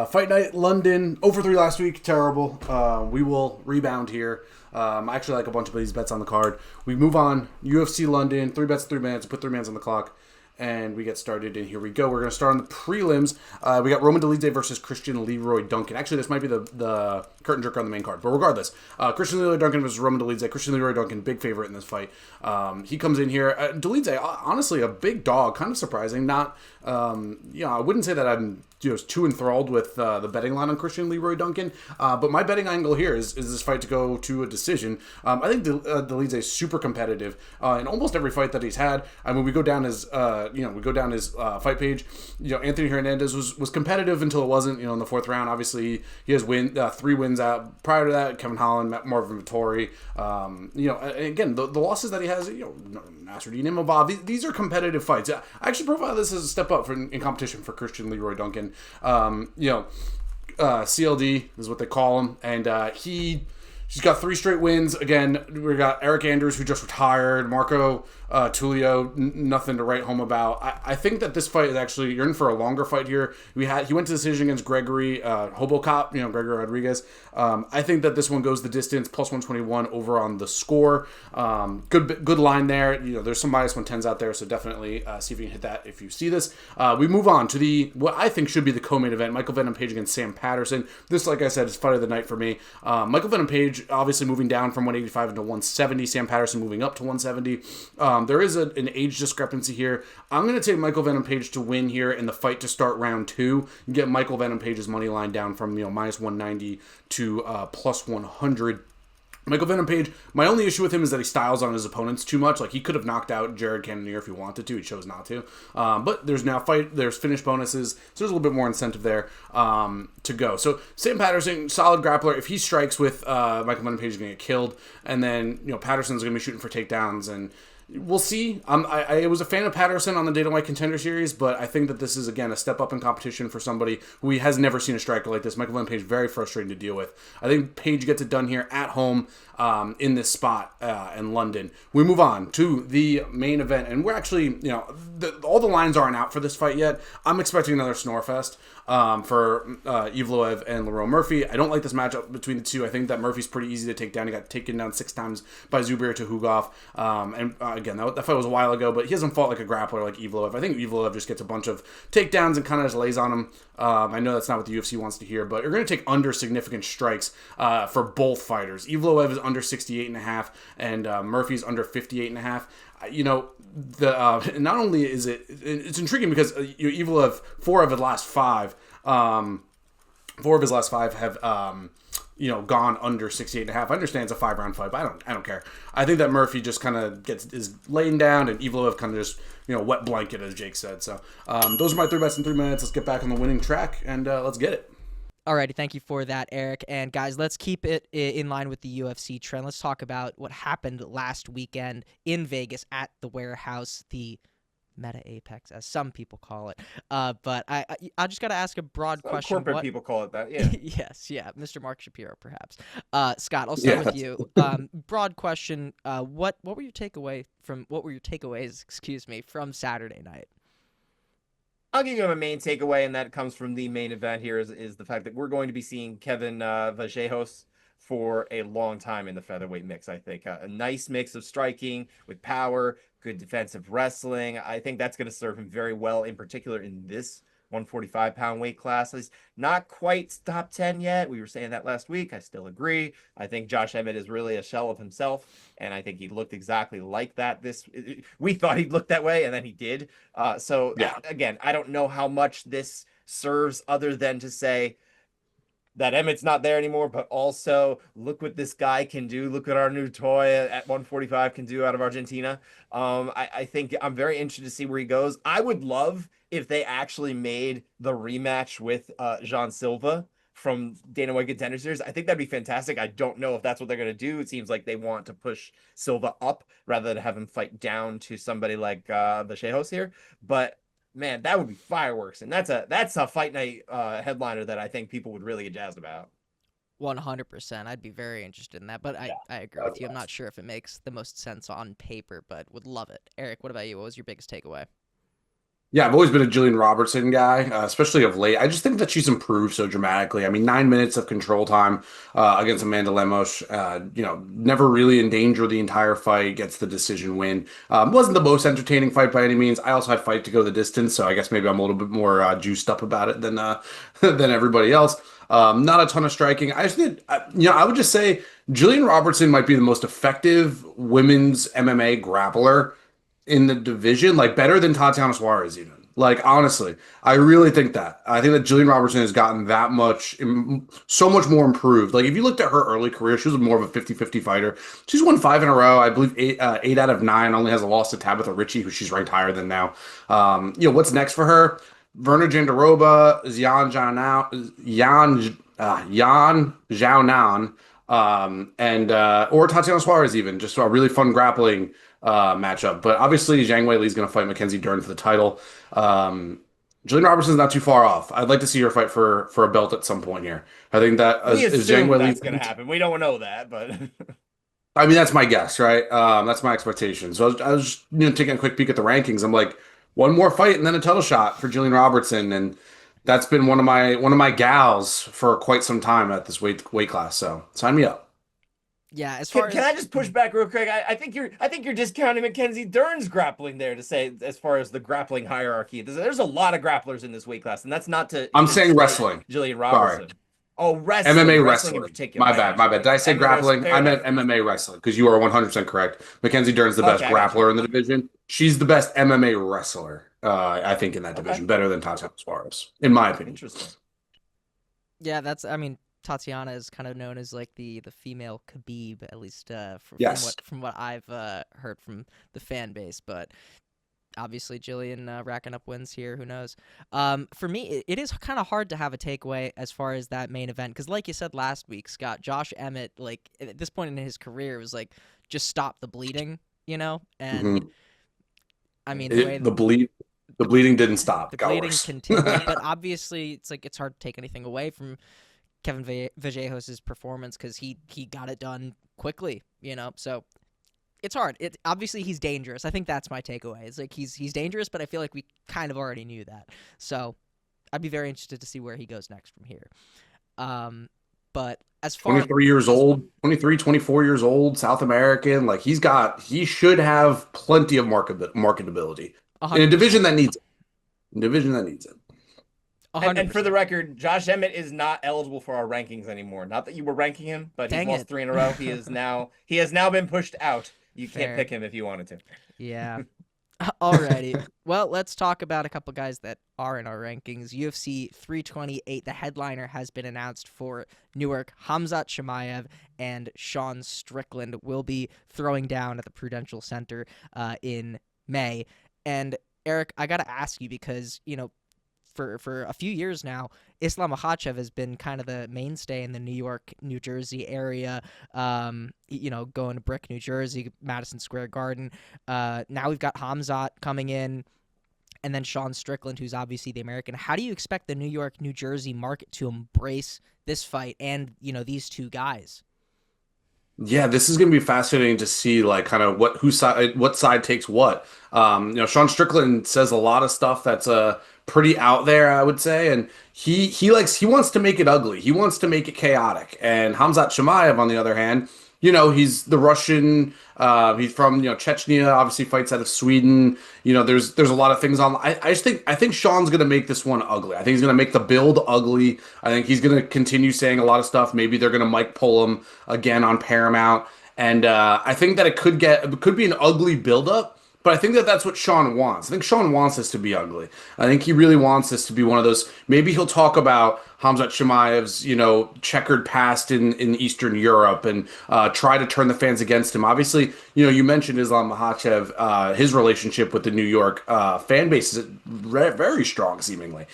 Fight Night London, 0-3 last week, terrible. We will rebound here. I actually like a bunch of these bets on the card. We move on, UFC London, 3 bets, 3 minutes, put 3 minutes on the clock, and we get started, and here we go. We're going to start on the prelims. We got Roman Dolidze versus Christian Leroy Duncan. Actually, this might be the curtain jerker on the main card, but regardless, Christian Leroy Duncan versus Roman Dolidze. Christian Leroy Duncan, big favorite in this fight. He comes in here. Dolidze, honestly, a big dog, kind of surprising. Not, I wouldn't say that I'm too enthralled with the betting line on Christian Leroy Duncan, but my betting angle here is this fight to go to a decision. I think Dolidze is super competitive in almost every fight that he's had. I mean, we go down his fight page. Anthony Hernandez was competitive until it wasn't. In the 4th round, obviously he has 3 wins out. Prior to that, Kevin Holland, Marvin Vettori. Again, the losses that he has, Nasruddin Imavov. These are competitive fights. I actually profile this as a step up in competition for Christian Leroy Duncan. CLD is what they call him, and he's got 3 straight wins. Again, we got Eric Anders, who just retired, Marco Tulio, nothing to write home about. I think that this fight is actually, you're in for a longer fight here. He went to decision against Gregory Hobocop, Gregory Rodriguez. I think that this one goes the distance, plus 121 over on the score. Good line there. There's some minus 110s out there, so definitely see if you can hit that if you see this. We move on to what I think should be the co-main event, Michael Venom Page against Sam Patterson. This, like I said, is fight of the night for me. Michael Venom Page obviously moving down from 185 into 170. Sam Patterson moving up to 170. There is an age discrepancy here. I'm going to take Michael Venom Page to win here in the fight to start round 2 and get Michael Venom Page's money line down from minus 190 to plus 100. Michael Venom Page, my only issue with him is that he styles on his opponents too much. Like, he could have knocked out Jared Cannonier if he wanted to. He chose not to. But there's finish bonuses, so there's a little bit more incentive there to go. So Sam Patterson, solid grappler. If he strikes with Michael Venom Page, he's going to get killed. And then, Patterson's going to be shooting for takedowns, and we'll see. I was a fan of Patterson on the Dana White Contender Series, but I think that this is, again, a step up in competition for somebody who has never seen a striker like this. Michael Venom Page, very frustrating to deal with. I think Page gets it done here at home in this spot in London. We move on to the main event, and we're actually, all the lines aren't out for this fight yet. I'm expecting another snore-fest for Evloev and Lerone Murphy. I don't like this matchup between the two. I think that Murphy's pretty easy to take down. He got taken down 6 times by Zubir Tuhugov. Again, that fight was a while ago, but he hasn't fought like a grappler like Evloev. I think Evloev just gets a bunch of takedowns and kind of just lays on him. I know that's not what the UFC wants to hear, but you're going to take under significant strikes for both fighters. Evloev is under 68.5, and Murphy's under 58.5. Not only is it's intriguing because Evloev, 4 of his last 5 have gone under 68.5. I understand it's a 5-round fight, but I don't care. I think that Murphy just kind of is laying down, and Evloev kind of just wet blanket, as Jake said. So those are my 3 bets in 3 minutes. Let's get back on the winning track and let's get it. Alrighty, thank you for that, Eric. And guys, let's keep it in line with the UFC trend. Let's talk about what happened last weekend in Vegas at the Warehouse, the Meta Apex, as some people call it. But I just got to ask a broad Some question. corporate people call it that. Yeah. Yes, yeah, Mr. Mark Shapiro, perhaps. Scott, I'll start Yeah. with you. Broad question. What were your takeaways? Excuse me, from Saturday night? I'll give you my main takeaway, and that comes from the main event here is the fact that we're going to be seeing Kevin Vallejos for a long time in the featherweight mix. I think a nice mix of striking with power, good defensive wrestling. I think that's going to serve him very well, in particular in this 145-pound weight class. He's not quite top 10 yet. We were saying that last week. I still agree. I think Josh Emmett is really a shell of himself, and I think he looked exactly like that. We thought he'd look that way, and then he did. Again, I don't know how much this serves other than to say that Emmett's not there anymore, but also look what this guy can do. Look what our new toy at 145 can do out of Argentina. I think I'm very interested to see where he goes. I would love if they actually made the rematch with Jean Silva from Dana White Contender Series. I think that'd be fantastic. I don't know if that's what they're going to do. It seems like they want to push Silva up rather than have him fight down to somebody like Vallejos here. But man, that would be fireworks, and that's a fight night headliner that I think people would really get jazzed about. 100%. I'd be very interested in that, but I agree with you. I'm not sure if it makes the most sense on paper, but would love it. Eric, what about you? What was your biggest takeaway? Yeah, I've always been a Jillian Robertson guy, especially of late. I just think that she's improved so dramatically. I mean, 9 minutes of control time against Amanda Lemos. Never really in danger the entire fight. Gets the decision win. Wasn't the most entertaining fight by any means. I also had fight to go the distance, so I guess maybe I'm a little bit more juiced up about it than than everybody else. Not a ton of striking. I just did. I would just say Jillian Robertson might be the most effective women's MMA grappler in the division, like better than Tatiana Suarez even. Like honestly, I really think that. I think that Jillian Robertson has gotten that much, so much more improved. Like if you looked at her early career, she was more of a 50-50 fighter. She's won 5 in a row. I believe eight out of 9. Only has a loss to Tabitha Ritchie, who she's ranked higher than now. What's next for her? Verna Jandiroba, Yan Zhaonan, and or Tatiana Suarez even. Just a really fun grappling matchup. But obviously, Zhang Weili is going to fight Mackenzie Dern for the title. Jillian Robertson's not too far off. I'd like to see her fight for a belt at some point here. I think that We is assume Zhang Weili that's going to happen. We don't know that, but I mean, that's my guess, right? That's my expectation. So I was taking a quick peek at the rankings. I'm like, one more fight and then a title shot for Jillian Robertson, and that's been one of my gals for quite some time at this weight class. So sign me up. Yeah, as far can I just push back real quick? I think you're discounting Mackenzie Dern's grappling there to say as far as the grappling hierarchy. There's a lot of grapplers in this weight class, and that's not to. I'm saying wrestling. Jillian Robertson. Sorry. Oh, wrestling. MMA wrestling wrestling. in particular. My bad. Did I say MMA grappling? I meant enough. MMA wrestling because you are 100% correct. Mackenzie Dern's the best grappler in the division. She's the best MMA wrestler, I think, in that division. Better than Tatiana Suarez, in my opinion. Interesting. Yeah, Tatiana is kind of known as like the female Khabib, at least from what I've heard from the fan base. But obviously, Jillian racking up wins here. Who knows? For me, it is kind of hard to have a takeaway as far as that main event because, like you said last week, Scott, Josh Emmett, like at this point in his career, was like just stop the bleeding, and I mean the bleeding didn't stop. The bleeding continued, but obviously, it's hard to take anything away from Kevin Vallejos' performance because he got it done quickly, So it's hard. Obviously he's dangerous. I think that's my takeaway. It's like he's dangerous, but I feel like we kind of already knew that. So I'd be very interested to see where he goes next from here. But as far 23 years old, 23, 24 years old, South American, like he should have plenty of marketability 100%. in a division that needs it. And for the record, Josh Emmett is not eligible for our rankings anymore. Not that you were ranking him, but he's lost 3 in a row. He has now been pushed out. You can't pick him if you wanted to. Yeah. Alrighty. Well, let's talk about a couple guys that are in our rankings. UFC 328, the headliner has been announced for Newark. Khamzat Chimaev and Sean Strickland will be throwing down at the Prudential Center in May. And Eric, I got to ask you because, for a few years now, Islam Makhachev has been kind of the mainstay in the New York, New Jersey area, going to Brick, New Jersey, Madison Square Garden. Now we've got Khamzat coming in. and then Sean Strickland, who's obviously the American. How do you expect the New York, New Jersey market to embrace this fight and, these two guys? Yeah, this is going to be fascinating to see, like, kind of what side takes what. Sean Strickland says a lot of stuff that's pretty out there, I would say, and he wants to make it ugly. He wants to make it chaotic. And Hamzat Chimaev, on the other hand, he's the Russian. He's from Chechnya. Obviously, fights out of Sweden. There's a lot of things on. I think Sean's gonna make this one ugly. I think he's gonna make the build ugly. I think he's gonna continue saying a lot of stuff. Maybe they're gonna Mike pull him again on Paramount, and I think that it could be an ugly buildup. But I think that that's what Sean wants. I think Sean wants this to be ugly. I think he really wants this to be one of those. Maybe he'll talk about Hamzat Chimaev's, checkered past in Eastern Europe and try to turn the fans against him. Obviously, you mentioned Islam Makhachev. His relationship with the New York fan base is very strong, seemingly.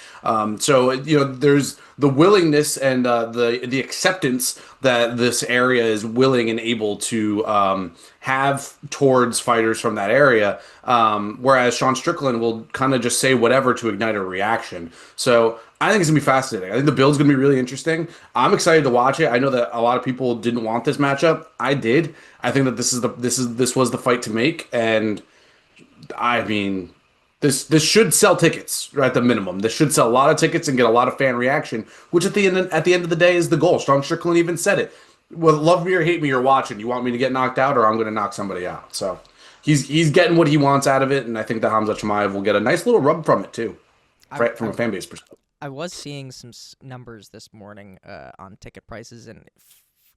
So there's the willingness and the acceptance that this area is willing and able to have towards fighters from that area. Whereas Sean Strickland will kind of just say whatever to ignite a reaction. So I think it's gonna be fascinating. I think the build's gonna be really interesting. I'm excited to watch it. I know that a lot of people didn't want this matchup. I did. I think that this was the fight to make, and I mean, this should sell tickets at the minimum. This should sell a lot of tickets and get a lot of fan reaction, which at the end of the day is the goal. Sean Strickland even said it. Well, love me or hate me, you're watching. You want me to get knocked out, or I'm going to knock somebody out. So he's getting what he wants out of it, and I think that Hamza Chimaev will get a nice little rub from it too, from a fan base perspective. I was seeing some numbers this morning on ticket prices, and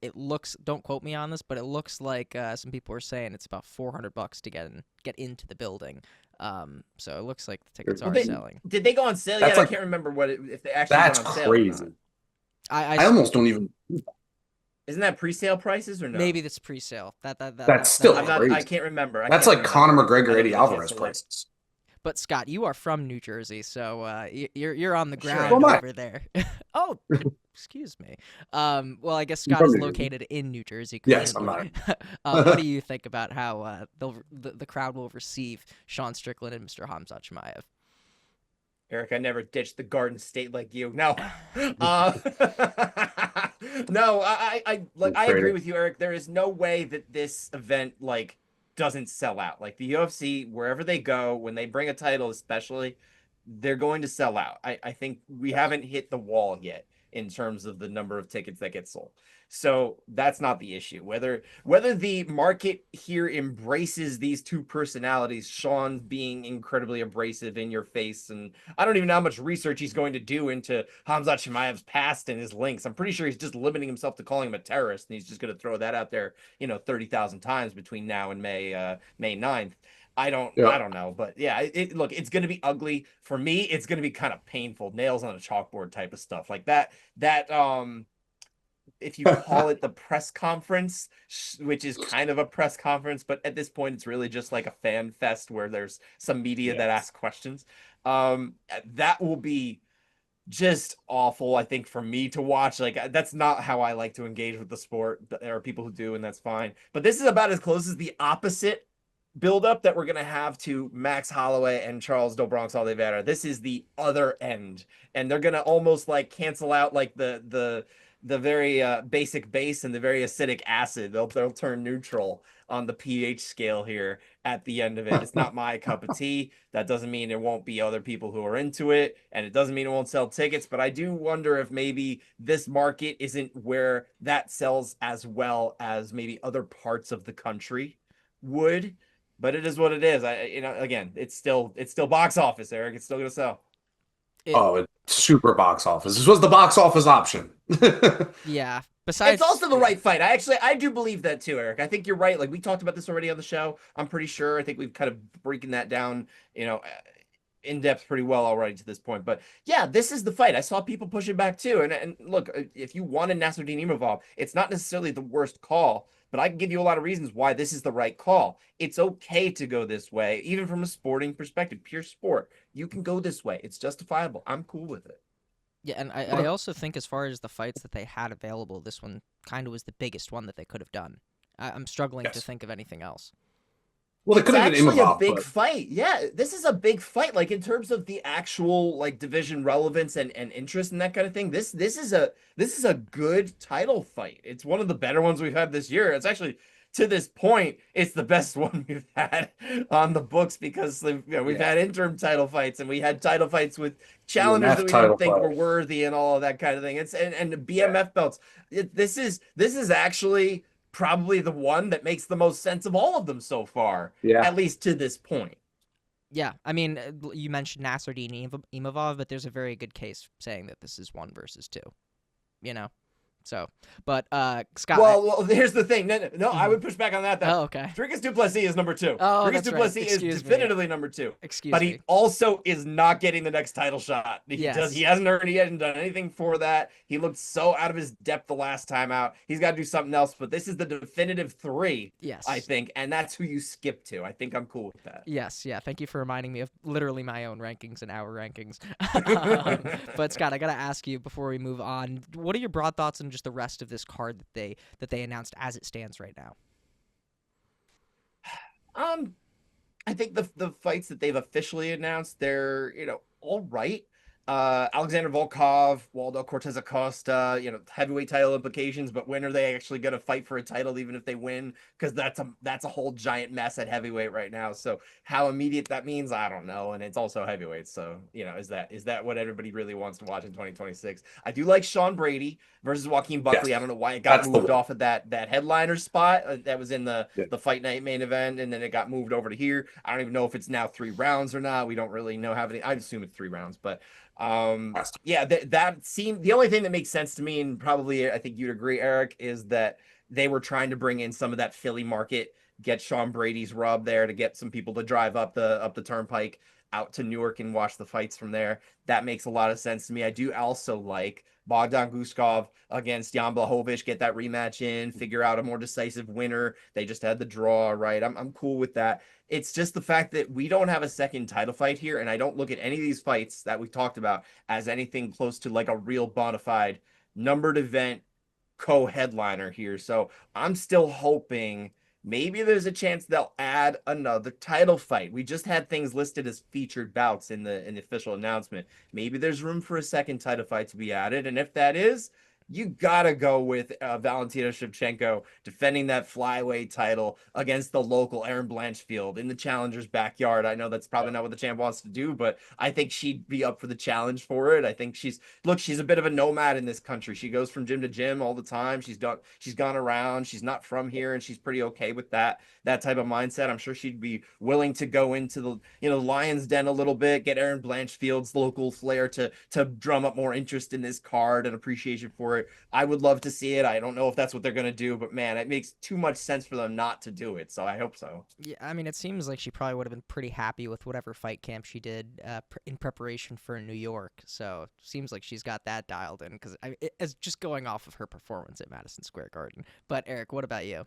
it looks, don't quote me on this, but it looks like some people are saying it's about $400 to get into the building. So it looks like the tickets are selling. Did they go on sale yet? I can't remember if they actually that's went on sale. Crazy. I almost don't even. Isn't that pre-sale prices or no? Maybe that's pre-sale. That's still crazy. I can't remember. That's like Conor McGregor, Eddie Alvarez prices. But Scott, you are from New Jersey, so you're on the ground Sure. over there. Oh, excuse me. Well, I guess Scott is located in New Jersey currently. Yes, I'm not. What do you think about how the crowd will receive Sean Strickland and Mr. Hamzat Chimaev? Eric, I never ditched the Garden State like you. No, no, I agree with you, Eric. There is no way that this event doesn't sell out. Like the UFC, wherever they go, when they bring a title, especially, they're going to sell out. I think we haven't hit the wall yet in terms of the number of tickets that get sold. So that's not the issue. Whether the market here embraces these two personalities, Sean being incredibly abrasive in your face, and I don't even know how much research he's going to do into Hamzat Chimaev's past and his links. I'm pretty sure he's just limiting himself to calling him a terrorist, and he's just going to throw that out there, 30,000 times between now and May 9th. I don't know, but yeah, look, it's going to be ugly for me. It's going to be kind of painful, nails on a chalkboard type of stuff like that. If you call it the press conference, which is kind of a press conference, but at this point, it's really just like a fan fest where there's some media that asks questions. That will be just awful, I think, for me to watch. Like, that's not how I like to engage with the sport. There are people who do, and that's fine. But this is about as close as the opposite buildup that we're going to have to Max Holloway and Charles do Bronx Oliveira. This is the other end, and they're going to almost cancel out the very basic base and the very acidic acid. They'll turn neutral on the pH scale here at the end of it. It's not my cup of tea. That doesn't mean there won't be other people who are into it, and it doesn't mean it won't sell tickets, but I do wonder if maybe this market isn't where that sells as well as maybe other parts of the country would. But it is what it is. Again, it's still box office, Eric. It's still gonna sell. It's super box office. This was the box office option. Yeah. Besides, it's also the right fight. I do believe that too, Eric. I think you're right. Like, we talked about this already on the show. I'm pretty sure. I think we've kind of breaking that down, in depth pretty well already to this point. But yeah, this is the fight. I saw people pushing back too. And look, if you wanted Nasruddin Imavov, it's not necessarily the worst call, but I can give you a lot of reasons why this is the right call. It's okay to go this way, even from a sporting perspective, pure sport. You can go this way. It's justifiable. I'm cool with it. Yeah, and I also think as far as the fights that they had available, this one kind of was the biggest one that they could have done. I'm struggling to think of anything else. Well, they It's could have been actually a Imavov, big but fight. Yeah, this is a big fight. Like in terms of the actual like division relevance and interest and that kind of thing. This is a good title fight. It's one of the better ones we've had this year. It's actually to this point, it's the best one we've had on the books because we've yeah, had interim title fights and we had title fights with challengers that BMF we didn't title think fight. were worthy and all of that kind of thing. It's and the Yeah, BMF belts. This is actually probably the one that makes the most sense of all of them so far, yeah. at least to this point. Yeah, I mean, you mentioned Nasruddin Imavov, but there's a very good case saying that this is 1 versus 2. You know, so, but Scott. Well, here's the thing. No, I Mhm. would push back on that. Oh, okay. Dricus du Plessis is number 2. Oh, Dricus that's du right. Plessis is Excuse me. definitively number 2. Excuse But me. he also is not getting the next title shot. Yes. He hasn't earned. He hasn't done anything for that. He looked so out of his depth the last time out. He's got to do something else. But this is the definitive 3, Yes. I think, and that's who you skip to. I think I'm cool with that. Yes, yeah. Thank you for reminding me of literally my own rankings and our rankings. But Scott, I gotta ask you before we move on, what are your broad thoughts on just the rest of this card that they announced as it stands right now? I think the fights that they've officially announced, they're all right. Alexander Volkov, Waldo Cortez Acosta, heavyweight title implications, but when are they actually going to fight for a title, even if they win? Because that's a whole giant mess at heavyweight right now. So how immediate that means, I don't know. And it's also heavyweight. So, is that what everybody really wants to watch in 2026? I do like Sean Brady versus Joaquin Buckley. Yes, I don't know why it got that's the moved one. off of that headliner spot that was in the Yeah. fight night main event, and then it got moved over to here. I don't even know if it's now 3 rounds or not. We don't really know how many. I assume it's 3 rounds, but yeah, that seemed the only thing that makes sense to me, and probably I think you'd agree, Eric, is that they were trying to bring in some of that Philly market, get Sean Brady's rub there to get some people to drive up the turnpike out to Newark and watch the fights from there. That makes a lot of sense to me. I do also like Bogdan Guskov against Jan Blachowicz, get that rematch in, figure out a more decisive winner. They just had the draw, right? I'm cool with that. It's just the fact that we don't have a second title fight here, and I don't look at any of these fights that we talked about as anything close to like a real bona fide numbered event co-headliner here. So I'm still hoping maybe there's a chance they'll add another title fight. We just had things listed as featured bouts in the official announcement. Maybe there's room for a second title fight to be added, and if that is, you gotta go with Valentina Shevchenko defending that flyweight title against the local Erin Blanchfield in the challenger's backyard. I know that's probably not what the champ wants to do, but I think she'd be up for the challenge for it. I think she's a bit of a nomad in this country. She goes from gym to gym all the time. She's gone around. She's not from here, and she's pretty okay with that type of mindset. I'm sure she'd be willing to go into the Lion's Den a little bit, get Erin Blanchfield's local flair to drum up more interest in this card and appreciation for it. I would love to see it. I don't know if that's what they're going to do, but man, it makes too much sense for them not to do it. So I hope so. Yeah, I mean, it seems like she probably would have been pretty happy with whatever fight camp she did in preparation for New York. So it seems like she's got that dialed in because it's just going off of her performance at Madison Square Garden. But Eric, what about you?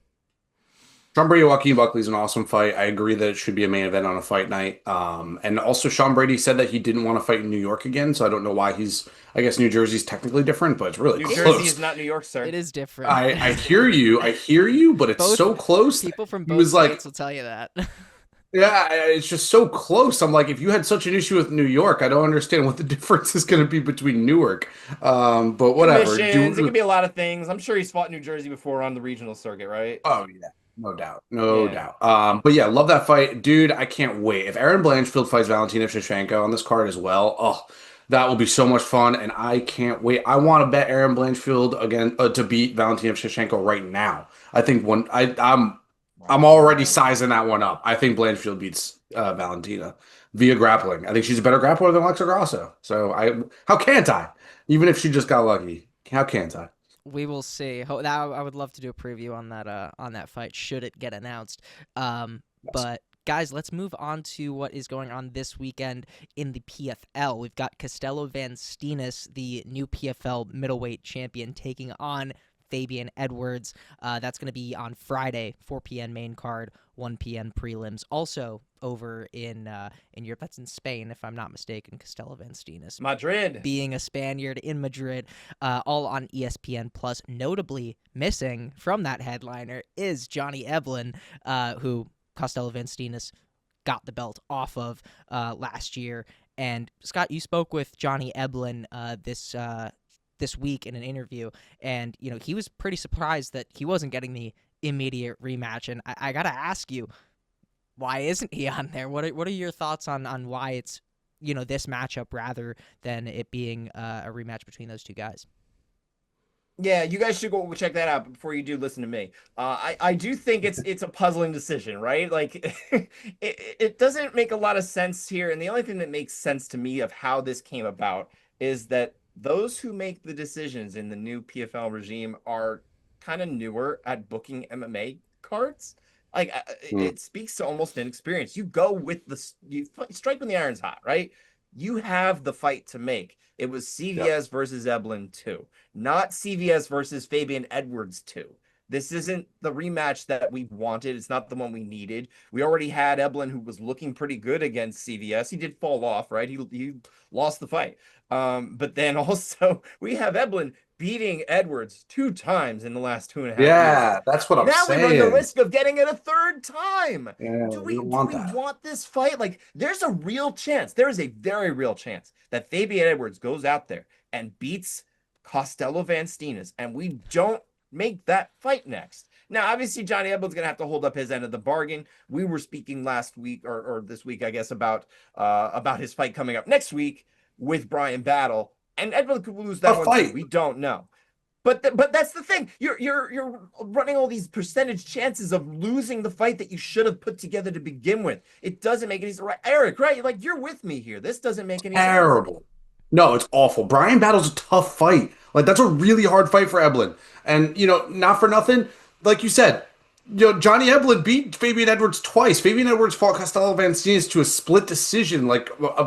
Sean Brady Joaquin Buckley is an awesome fight. I agree that it should be a main event on a fight night. And also Sean Brady said that he didn't want to fight in New York again, so I don't know why I guess New Jersey's technically different, but it's really New close. Jersey is not New York, sir. It is different. I hear you, but it's so close. People from He both was states will tell you that. Yeah, it's just so close. I'm like, if you had such an issue with New York, I don't understand what the difference is going to be between Newark. But whatever. Commissions, it could be a lot of things. I'm sure he's fought New Jersey before on the regional circuit, right? Oh yeah, no doubt, no doubt. But yeah, love that fight, dude. I can't wait. If Erin Blanchfield fights Valentina Shevchenko on this card as well, oh, that will be so much fun, and I can't wait. I want to bet Erin Blanchfield again to beat Valentina Shevchenko right now. I think I'm already sizing that one up. I think Blanchfield beats Valentina via grappling. I think she's a better grappler than Alexa Grasso. So how can't I? Even if she just got lucky, how can't I? We will see. I would love to do a preview on that fight should it get announced. Yes. But guys, let's move on to what is going on this weekend in the PFL. We've got Castello Van Steenis, the new PFL middleweight champion, taking on Fabian Edwards. That's going to be on Friday, 4 p.m. main card, 1 p.m. prelims. Also over in Europe, that's in Spain, if I'm not mistaken. Castello Van Steenis, Madrid, being a Spaniard in Madrid, all on ESPN Plus. Notably missing from that headliner is Johnny Eblin, who Costello-Vanstenis got the belt off of last year. And Scott, you spoke with Johnny Eblen this week in an interview, and he was pretty surprised that he wasn't getting the immediate rematch. And I gotta ask you, why isn't he on there? What are your thoughts on why it's this matchup rather than it being a rematch between those two guys? Yeah, you guys should go check that out before you do listen to me. I do think it's a puzzling decision, right? Like it doesn't make a lot of sense here. And the only thing that makes sense to me of how this came about is that those who make the decisions in the new PFL regime are kind of newer at booking MMA cards. Like it speaks to almost inexperience. You go with you strike when the iron's hot, right? You have the fight to make. It was CVS versus Eblen 2, not CVS versus Fabian Edwards 2. This isn't the rematch that we wanted. It's not the one we needed. We already had Eblen, who was looking pretty good against CVS. He did fall off, right? He lost the fight. But then also we have Eblen beating Edwards 2 times in the last 2.5 years. Yeah, that's what I'm saying. Now we run the risk of getting it a 3rd time. Yeah, do we want this fight? Like, there's a real chance. There is a very real chance that Fabian Edwards goes out there and beats Costello-Vanstenis, and we don't make that fight next. Now, obviously, Johnny Eblen's going to have to hold up his end of the bargain. We were speaking last week, or this week, I guess, about his fight coming up next week with Brian Battle, and Eblen could lose that one too. We don't know. But that's the thing. You're running all these percentage chances of losing the fight that you should have put together to begin with. It doesn't make any sense. Right, Eric, right? Like, you're with me here. This doesn't make any sense. Terrible. No, it's awful. Brian Battle's a tough fight. Like, that's a really hard fight for Eblen. And, not for nothing, like you said, Johnny Eblen beat Fabian Edwards twice. Fabian Edwards fought Costello-Vanstenis to a split decision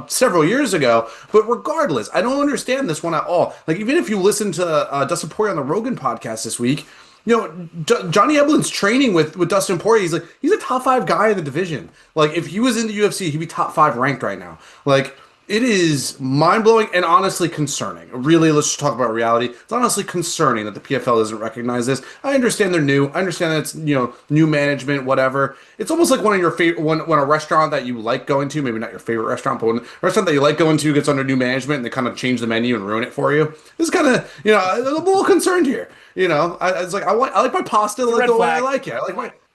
several years ago. But regardless, I don't understand this one at all. Like, even if you listen to Dustin Poirier on the Rogan podcast this week, Johnny Eblen's training with Dustin Poirier. He's a top 5 guy in the division. Like, if he was in the UFC, he'd be top 5 ranked right now. Like, it is mind-blowing and honestly concerning. Really, let's just talk about reality. It's honestly concerning that the PFL doesn't recognize this. I understand they're new. I understand that it's, new management, whatever. It's almost like one of your favorite, when a restaurant that you like going to, maybe not your favorite restaurant, but when a restaurant that you like going to gets under new management and they kind of change the menu and ruin it for you. This is kind of, I'm a little concerned here. It's like, I like my pasta like the way I like it.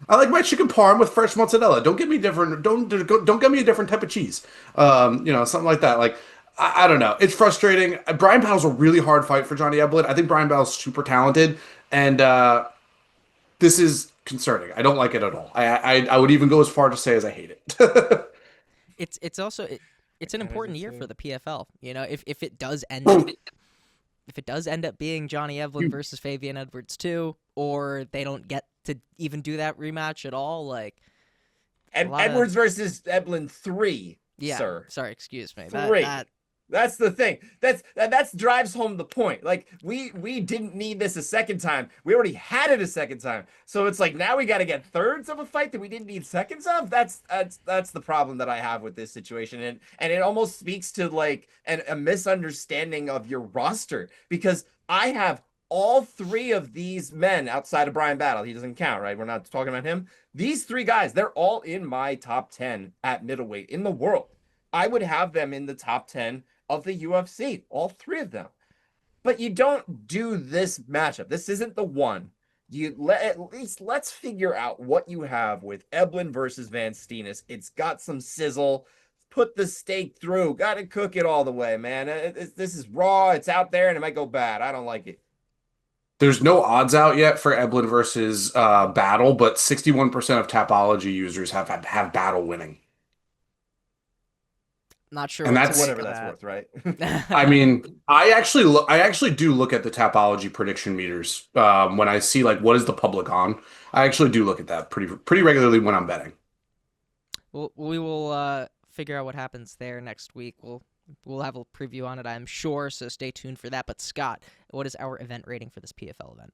I like my chicken parm with fresh mozzarella. Don't give me different. Don't give me a different type of cheese. Something like that. Like, I don't know. It's frustrating. Brian Battle's a really hard fight for Johnny Eblen. I think Brian Battle's super talented, and this is concerning. I don't like it at all. I would even go as far to say as I hate it. It's also an important year for the PFL. If it does end up. If it does end up being Johnny Eblen versus Fabian Edwards 2, or they don't get to even do that rematch at all, like Edwards versus Eblen 3, sir. Sorry, excuse me. 3. That's the thing. That drives home the point. Like, we didn't need this a second time. We already had it a second time. So it's like, now we got to get thirds of a fight that we didn't need seconds of. That's the problem that I have with this situation. And it almost speaks to like a misunderstanding of your roster, because I have all 3 of these men outside of Brian Battle. He doesn't count, right? We're not talking about him. These 3 guys, they're all in my top 10 at middleweight in the world. I would have them in the top 10 of the UFC, all 3 of them. But you don't do this matchup. This isn't the one. At least let's figure out what you have with Eblen versus Vanstenis. It's got some sizzle. Put the steak through. Got to cook it all the way, man. This is raw. It's out there, and it might go bad. I don't like it. There's no odds out yet for Eblen versus Battle, but 61% of Tapology users have Battle winning. Not sure. And that's whatever that's worth, right? I mean, I actually do look at the Tapology prediction meters when I see like what is the public on. I actually do look at that pretty regularly when I'm betting. Well, we will figure out what happens there next week. We'll have a preview on it, I'm sure. So stay tuned for that. But Scott, what is our event rating for this PFL event?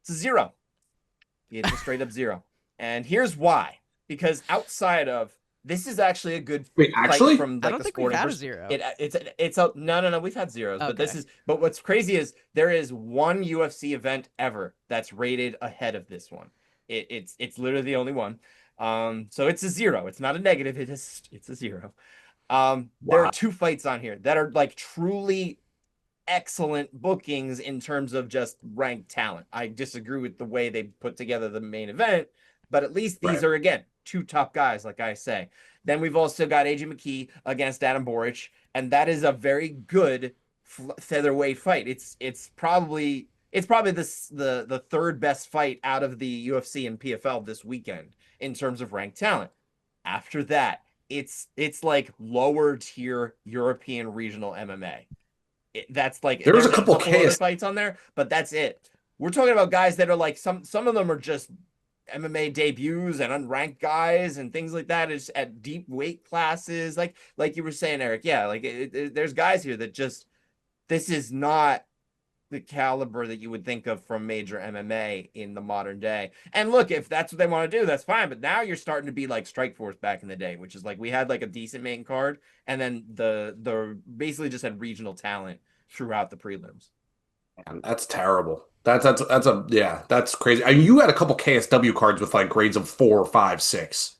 It's a 0. It's a straight up 0, and here's why. Because outside of this is actually a good fight from like I don't the think we've had a 0. It's a no. We've had zeros, okay. But what's crazy is there is one UFC event ever that's rated ahead of this one. It's literally the only one. So it's a 0. It's not a negative. It's a 0. There are Wow. 2 fights on here that are like truly excellent bookings in terms of just ranked talent. I disagree with the way they put together the main event, but at least these Right. are, again, 2 top guys, like I say. Then we've also got AJ McKee against Adam Boric, and that is a very good featherweight fight. It's probably the third best fight out of the UFC and PFL this weekend in terms of ranked talent. After that, it's like lower tier European regional MMA. That's like There was a there's a couple couple other KS. fights on there, but that's it. We're talking about guys that are like some of them are just MMA debuts and unranked guys and things like that is at deep weight classes. Like you were saying, Eric. Yeah, like there's guys here that just this is not the caliber that you would think of from major MMA in the modern day. And look, if that's what they want to do, that's fine. But now you're starting to be like Strikeforce back in the day, which is like we had like a decent main card, and then the basically just had regional talent throughout the prelims. Man, that's terrible. That's crazy. I mean, you had a couple KSW cards with like grades of 4, 5, 6.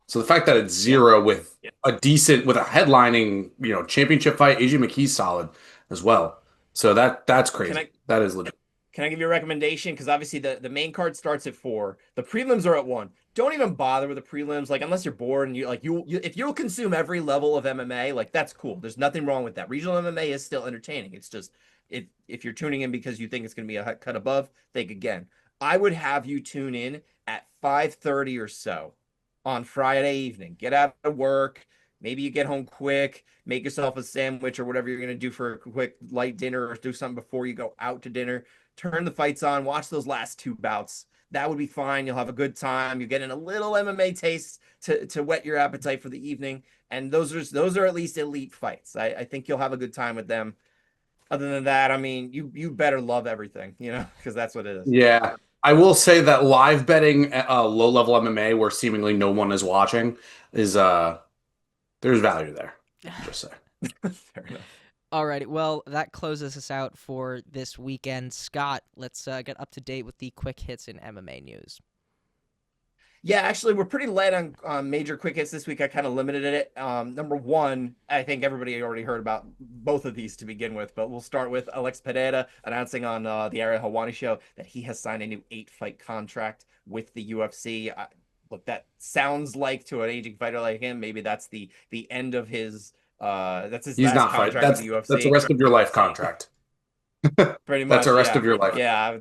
So the fact that it's Yeah. 0 with Yeah. a headlining, championship fight, AJ McKee's solid as well. So that's Can crazy. I That is legit. Can I give you a recommendation? Because obviously the main card starts at 4. The prelims are at 1. Don't even bother with the prelims, like unless you're bored and you if you'll consume every level of MMA, like that's cool. There's nothing wrong with that. Regional MMA is still entertaining. It's just if you're tuning in because you think it's going to be a cut above, think again. I would have you tune in at 5:30 or so on Friday evening. Get out of work. Maybe you get home quick, make yourself a sandwich or whatever you're going to do for a quick light dinner or do something before you go out to dinner. Turn the fights on, watch those last 2 bouts. That would be fine. You'll have a good time. You're getting a little MMA taste to whet your appetite for the evening. And those are at least elite fights. I think you'll have a good time with them. Other than that, I mean, you better love everything, because that's what it is. Yeah. I will say that live betting low level MMA where seemingly no one is watching is there's value there. Just say. Fair enough. Alrighty, well, that closes us out for this weekend. Scott, let's get up to date with the quick hits in MMA news. Yeah, actually, we're pretty light on major quick hits this week. I kind of limited it. Number one, I think everybody already heard about both of these to begin with, but we'll start with Alex Pereira announcing on the Ariel Helwani show that he has signed a new 8-fight contract with the UFC. Look, that sounds like to an aging fighter like him, maybe that's the end of his that's his He's last not fighting. contract with the UFC. That's the rest of your life contract. Pretty That's much, the rest yeah. of your life. Yeah,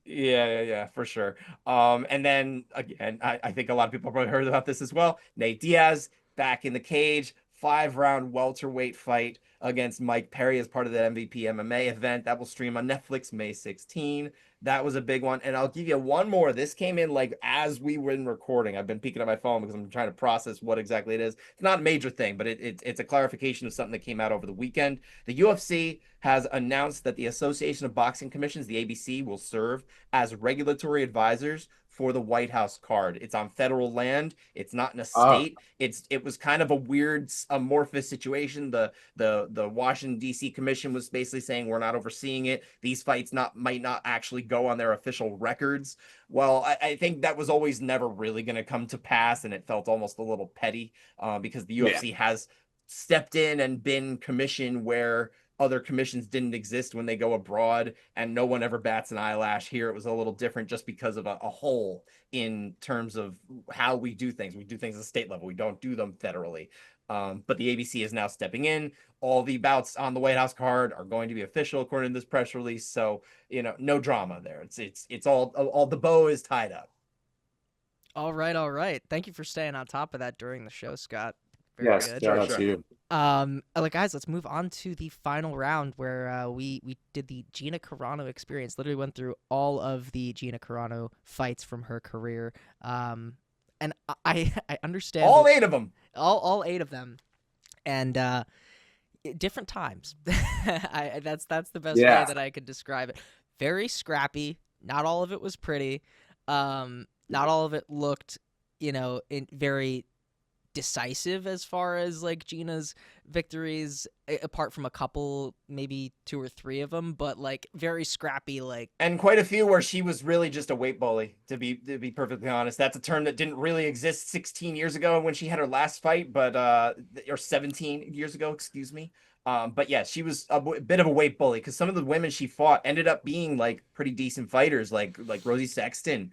yeah, for sure. And then again, I think a lot of people probably heard about this as well. Nate Diaz back in the cage, 5-round welterweight fight against Mike Perry as part of the MVP MMA event that will stream on Netflix May 16. That was a big one. And I'll give you one more. This came in like as we were recording. I've been peeking at my phone because I'm trying to process what exactly it is. It's not a major thing, but it's a clarification of something that came out over the weekend. The UFC has announced that the Association of Boxing Commissions, the ABC, will serve as regulatory advisors for the White House card. It's on federal land. It's not in a state. It was kind of a weird amorphous situation. The Washington D.C. Commission was basically saying we're not overseeing it. These fights might not actually go on their official records. Well, I think that was always never really going to come to pass, and it felt almost a little petty because the UFC has stepped in and been commissioned where other commissions didn't exist when they go abroad, and no one ever bats an eyelash. Here it was a little different just because of a hole in terms of how we do things. We do things at the state level. We don't do them federally. But the ABC is now stepping in. All the bouts on the White House card are going to be official according to this press release. So, no drama there. It's all the bow is tied up. All right. Thank you for staying on top of that during the show, Scott. Very Yes, good. shout out to you. Guys, let's move on to the final round where we did the Gina Carano experience. Literally went through all of the Gina Carano fights from her career. And I understand all 8 of them. All 8 of them, and different times. That's the best way that I could describe it. Very scrappy. Not all of it was pretty. Not all of it looked, in very decisive as far as like Gina's victories, apart from a couple, maybe 2 or 3 of them, but like very scrappy, like. And quite a few where she was really just a weight bully, to be perfectly honest. That's a term that didn't really exist 16 years ago when she had her last fight, but or 17 years ago, excuse me. But yeah, she was a bit of a weight bully because some of the women she fought ended up being like pretty decent fighters, like Rosie Sexton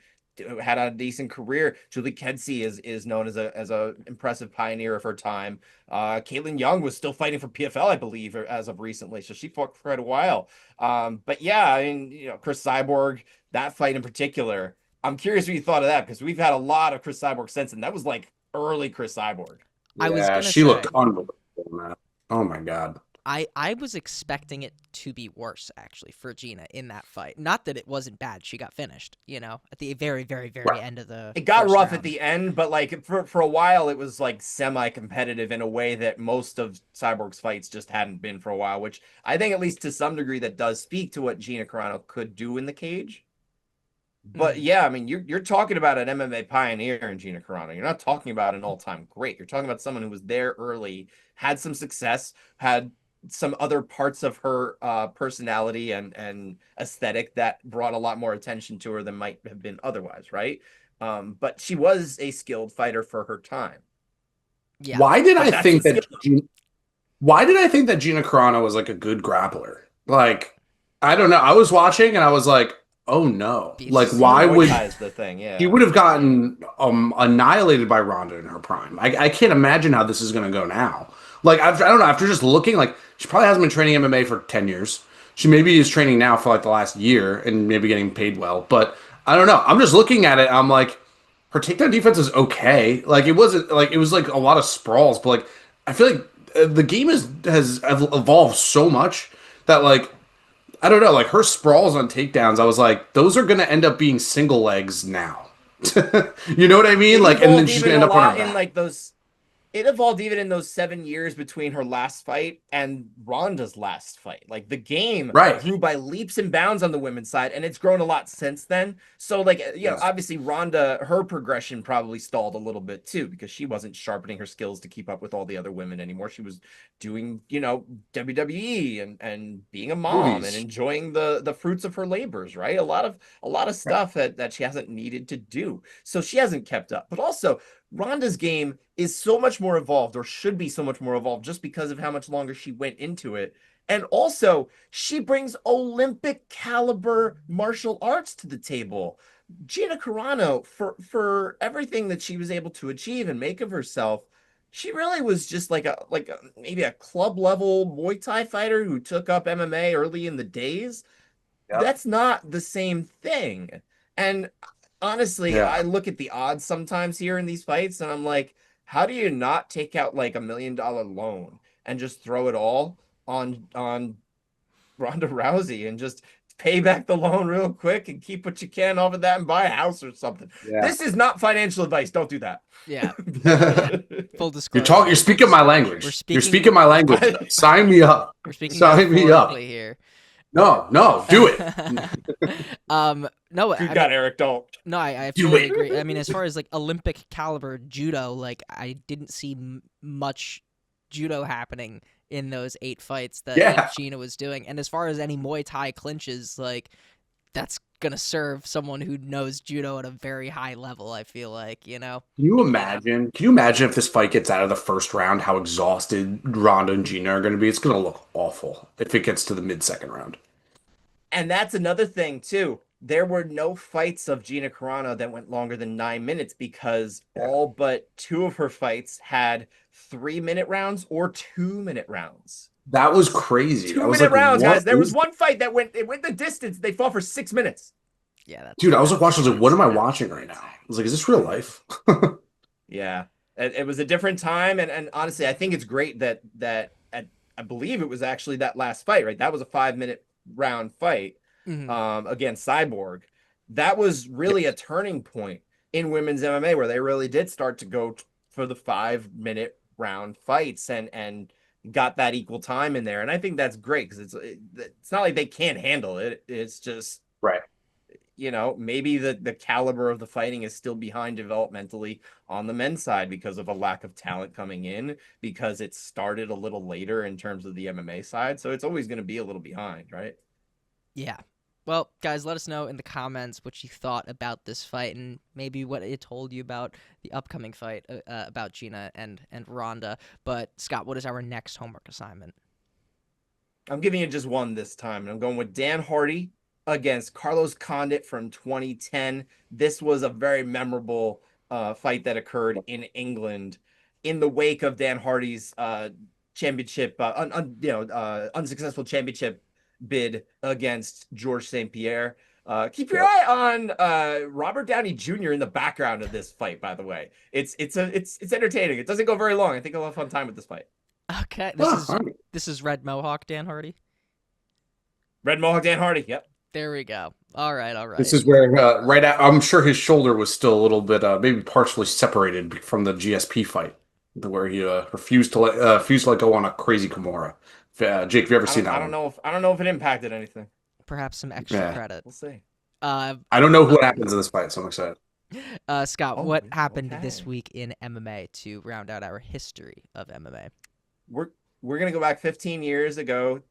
had a decent career. Julie Kedzie is known as a impressive pioneer of her time. Caitlin Young was still fighting for PFL, I believe, as of recently, so she fought for quite a while. But yeah, I mean, you know, Chris Cyborg, that fight in particular, I'm curious what you thought of that because we've had a lot of Chris Cyborg since, and that was like early Chris Cyborg. I was Yeah, gonna she looked say, unbelievable in that. Oh my God. I was expecting it to be worse, actually, for Gina in that fight. Not that it wasn't bad. She got finished, you know, at the very, very, very Right. end of the It got first rough round. at the end, but like for a while, it was like semi-competitive in a way that most of Cyborg's fights just hadn't been for a while, which I think, at least to some degree, that does speak to what Gina Carano could do in the cage. But yeah, I mean, you're talking about an MMA pioneer in Gina Carano. You're not talking about an all-time great. You're talking about someone who was there early, had some success, had some other parts of her personality and aesthetic that brought a lot more attention to her than might have been otherwise, right? But she was a skilled fighter for her time. Yeah. Why did But I that's the think skill. that why did I think that Gina Carano was like a good grappler? Like, I don't know. I was watching and I was like, oh no. Like, BCC. why Muay would Thai is the thing, she yeah. would have gotten annihilated by Ronda in her prime? I can't imagine how this is going to go now. Like, I don't know. After just looking, like, she probably hasn't been training MMA for 10 years. She maybe is training now for like the last year and maybe getting paid well. But I don't know. I'm just looking at it. I'm like, her takedown defense is okay. Like, it wasn't like, it was like a lot of sprawls, but like, I feel like the game has evolved so much that like, I don't know, like her sprawls on takedowns, I was like, those are gonna end up being single legs now. You know what I mean? It Like, and then evolved she's even gonna a end up on her lot in back. like those. It evolved even in those 7 years between her last fight and Ronda's last fight. Like the game Right. grew by leaps and bounds on the women's side, and it's grown a lot since then. So, like, you know, Yes. obviously Ronda, her progression probably stalled a little bit too because she wasn't sharpening her skills to keep up with all the other women anymore. She was doing, you know, WWE and being a mom and Movies. enjoying the fruits of her labors, right? A lot of stuff that she hasn't needed to do. So she hasn't kept up. But also, Ronda's game is so much more evolved, or should be so much more evolved, just because of how much longer she went into it. And also, she brings Olympic caliber martial arts to the table. Gina Carano, for everything that she was able to achieve and make of herself, she really was just like a maybe a club level Muay Thai fighter who took up MMA early in the days. Yep. That's not the same thing. And honestly, I Yeah. look at the odds sometimes here in these fights and I'm like, how do you not take out like $1 million loan and just throw it all on Ronda Rousey and just pay back the loan real quick and keep what you can off of that and buy a house or something? Yeah. This is not financial advice. Don't do that. Yeah. Full You're disclosure. you're speaking my We're language. You're speaking. speaking my language. Sign me up. We're speaking Sign me up. metaphorically here. No, no, do it. No, Dude, I God, mean, Eric, don't. no, I Do fully it. agree. I mean, as far as like Olympic caliber judo, like I didn't see much judo happening in those 8 fights that Yeah. Gina was doing. And as far as any Muay Thai clinches, like that's gonna serve someone who knows judo at a very high level. I feel like, you know. Can you imagine? Can you imagine if this fight gets out of the first round, how exhausted Ronda and Gina are going to be? It's going to look awful if it gets to the mid-second round. And that's another thing too. There were no fights of Gina Carano that went longer than 9 minutes because Yeah. all but 2 of her fights had 3 minute rounds or 2 minute rounds. That was crazy. Two I was minute like, rounds, what guys. There was is- one fight that went the distance. They fought for 6 minutes. Yeah, that's Dude, I was like watching. I was like, what am I watching right now? I was like, is this real life? Yeah, it was a different time, and honestly, I think it's great that I believe it was actually that last fight, right? That was a 5 minute round fight. Mhm. Against Cyborg. That was really a turning point in women's MMA where they really did start to go for the 5 minute round fights and got that equal time in there. And I think that's great because it's not like they can't handle it. It's just Right. maybe the caliber of the fighting is still behind developmentally on the men's side because of a lack of talent coming in, because it started a little later in terms of the MMA side. So it's always going to be a little behind, right? Yeah. Well, guys, let us know in the comments what you thought about this fight and maybe what it told you about the upcoming fight about Gina and Ronda. But Scott, what is our next homework assignment? I'm giving you just one this time, and I'm going with Dan Hardy against Carlos Condit from 2010. This was a very memorable fight that occurred in England in the wake of Dan Hardy's championship, unsuccessful championship bid against Georges St. Pierre. Keep your eye on Robert Downey Jr. in the background of this fight. By the way, it's entertaining. It doesn't go very long. I think I'll have fun time with this fight. Okay, this is Red Mohawk Dan Hardy. Red Mohawk Dan Hardy. Yep. There we go. All right. This is where I'm sure his shoulder was still a little bit maybe partially separated from the GSP fight, where he refused to let go on a crazy Kimura. Jake, have you ever seen that? I don't know if it impacted anything. Perhaps some extra credit. We'll see. I don't know what happens in this fight, so I'm excited. Scott, what happened this week in MMA to round out our history of MMA? We're gonna go back 15 years ago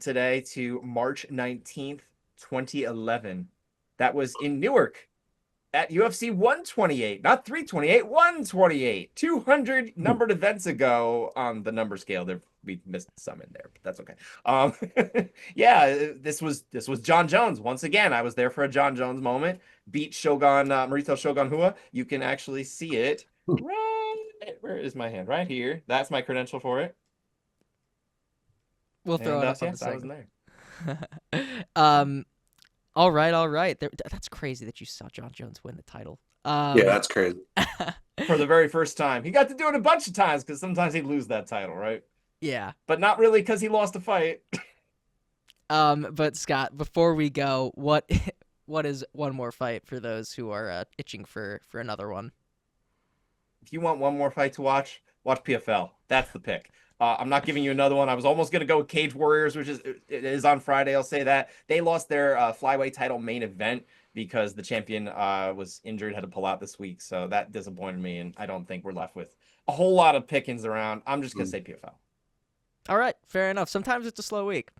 today to March 19th, 2011. That was in Newark at UFC 128, not 328, 128. 200 numbered events ago on the number scale. We missed some in there, but that's okay. Yeah, this was John Jones. Once again, I was there for a John Jones moment. Beat Shogun Marito Shogun Hua. You can actually see it. Where is my hand? Right here. That's my credential for it. We'll throw it up on the I wasn't there. All right. That's crazy that you saw John Jones win the title. Yeah, that's crazy. For the very first time. He got to do it a bunch of times because sometimes he'd lose that title, right? Yeah. But not really because he lost a fight. But Scott, before we go, what is one more fight for those who are itching for another one? If you want one more fight to watch PFL. That's the pick. I'm not giving you another one. I was almost going to go with Cage Warriors, which is on Friday. I'll say that. They lost their flyweight title main event because the champion was injured, had to pull out this week. So that disappointed me, and I don't think we're left with a whole lot of pickings around. I'm just going to say PFL. All right, fair enough. Sometimes it's a slow week.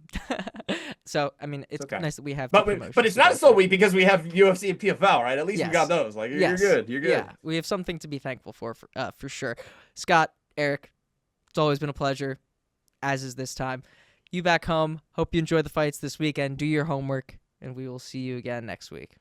So, I mean, it's okay. Nice that we have but it's not a slow week because we have UFC and PFL, right? At least we got those. Like, yes. You're good. Yeah, we have something to be thankful for sure. Scott, Eric, it's always been a pleasure, as is this time. You back home. Hope you enjoy the fights this weekend. Do your homework, and we will see you again next week.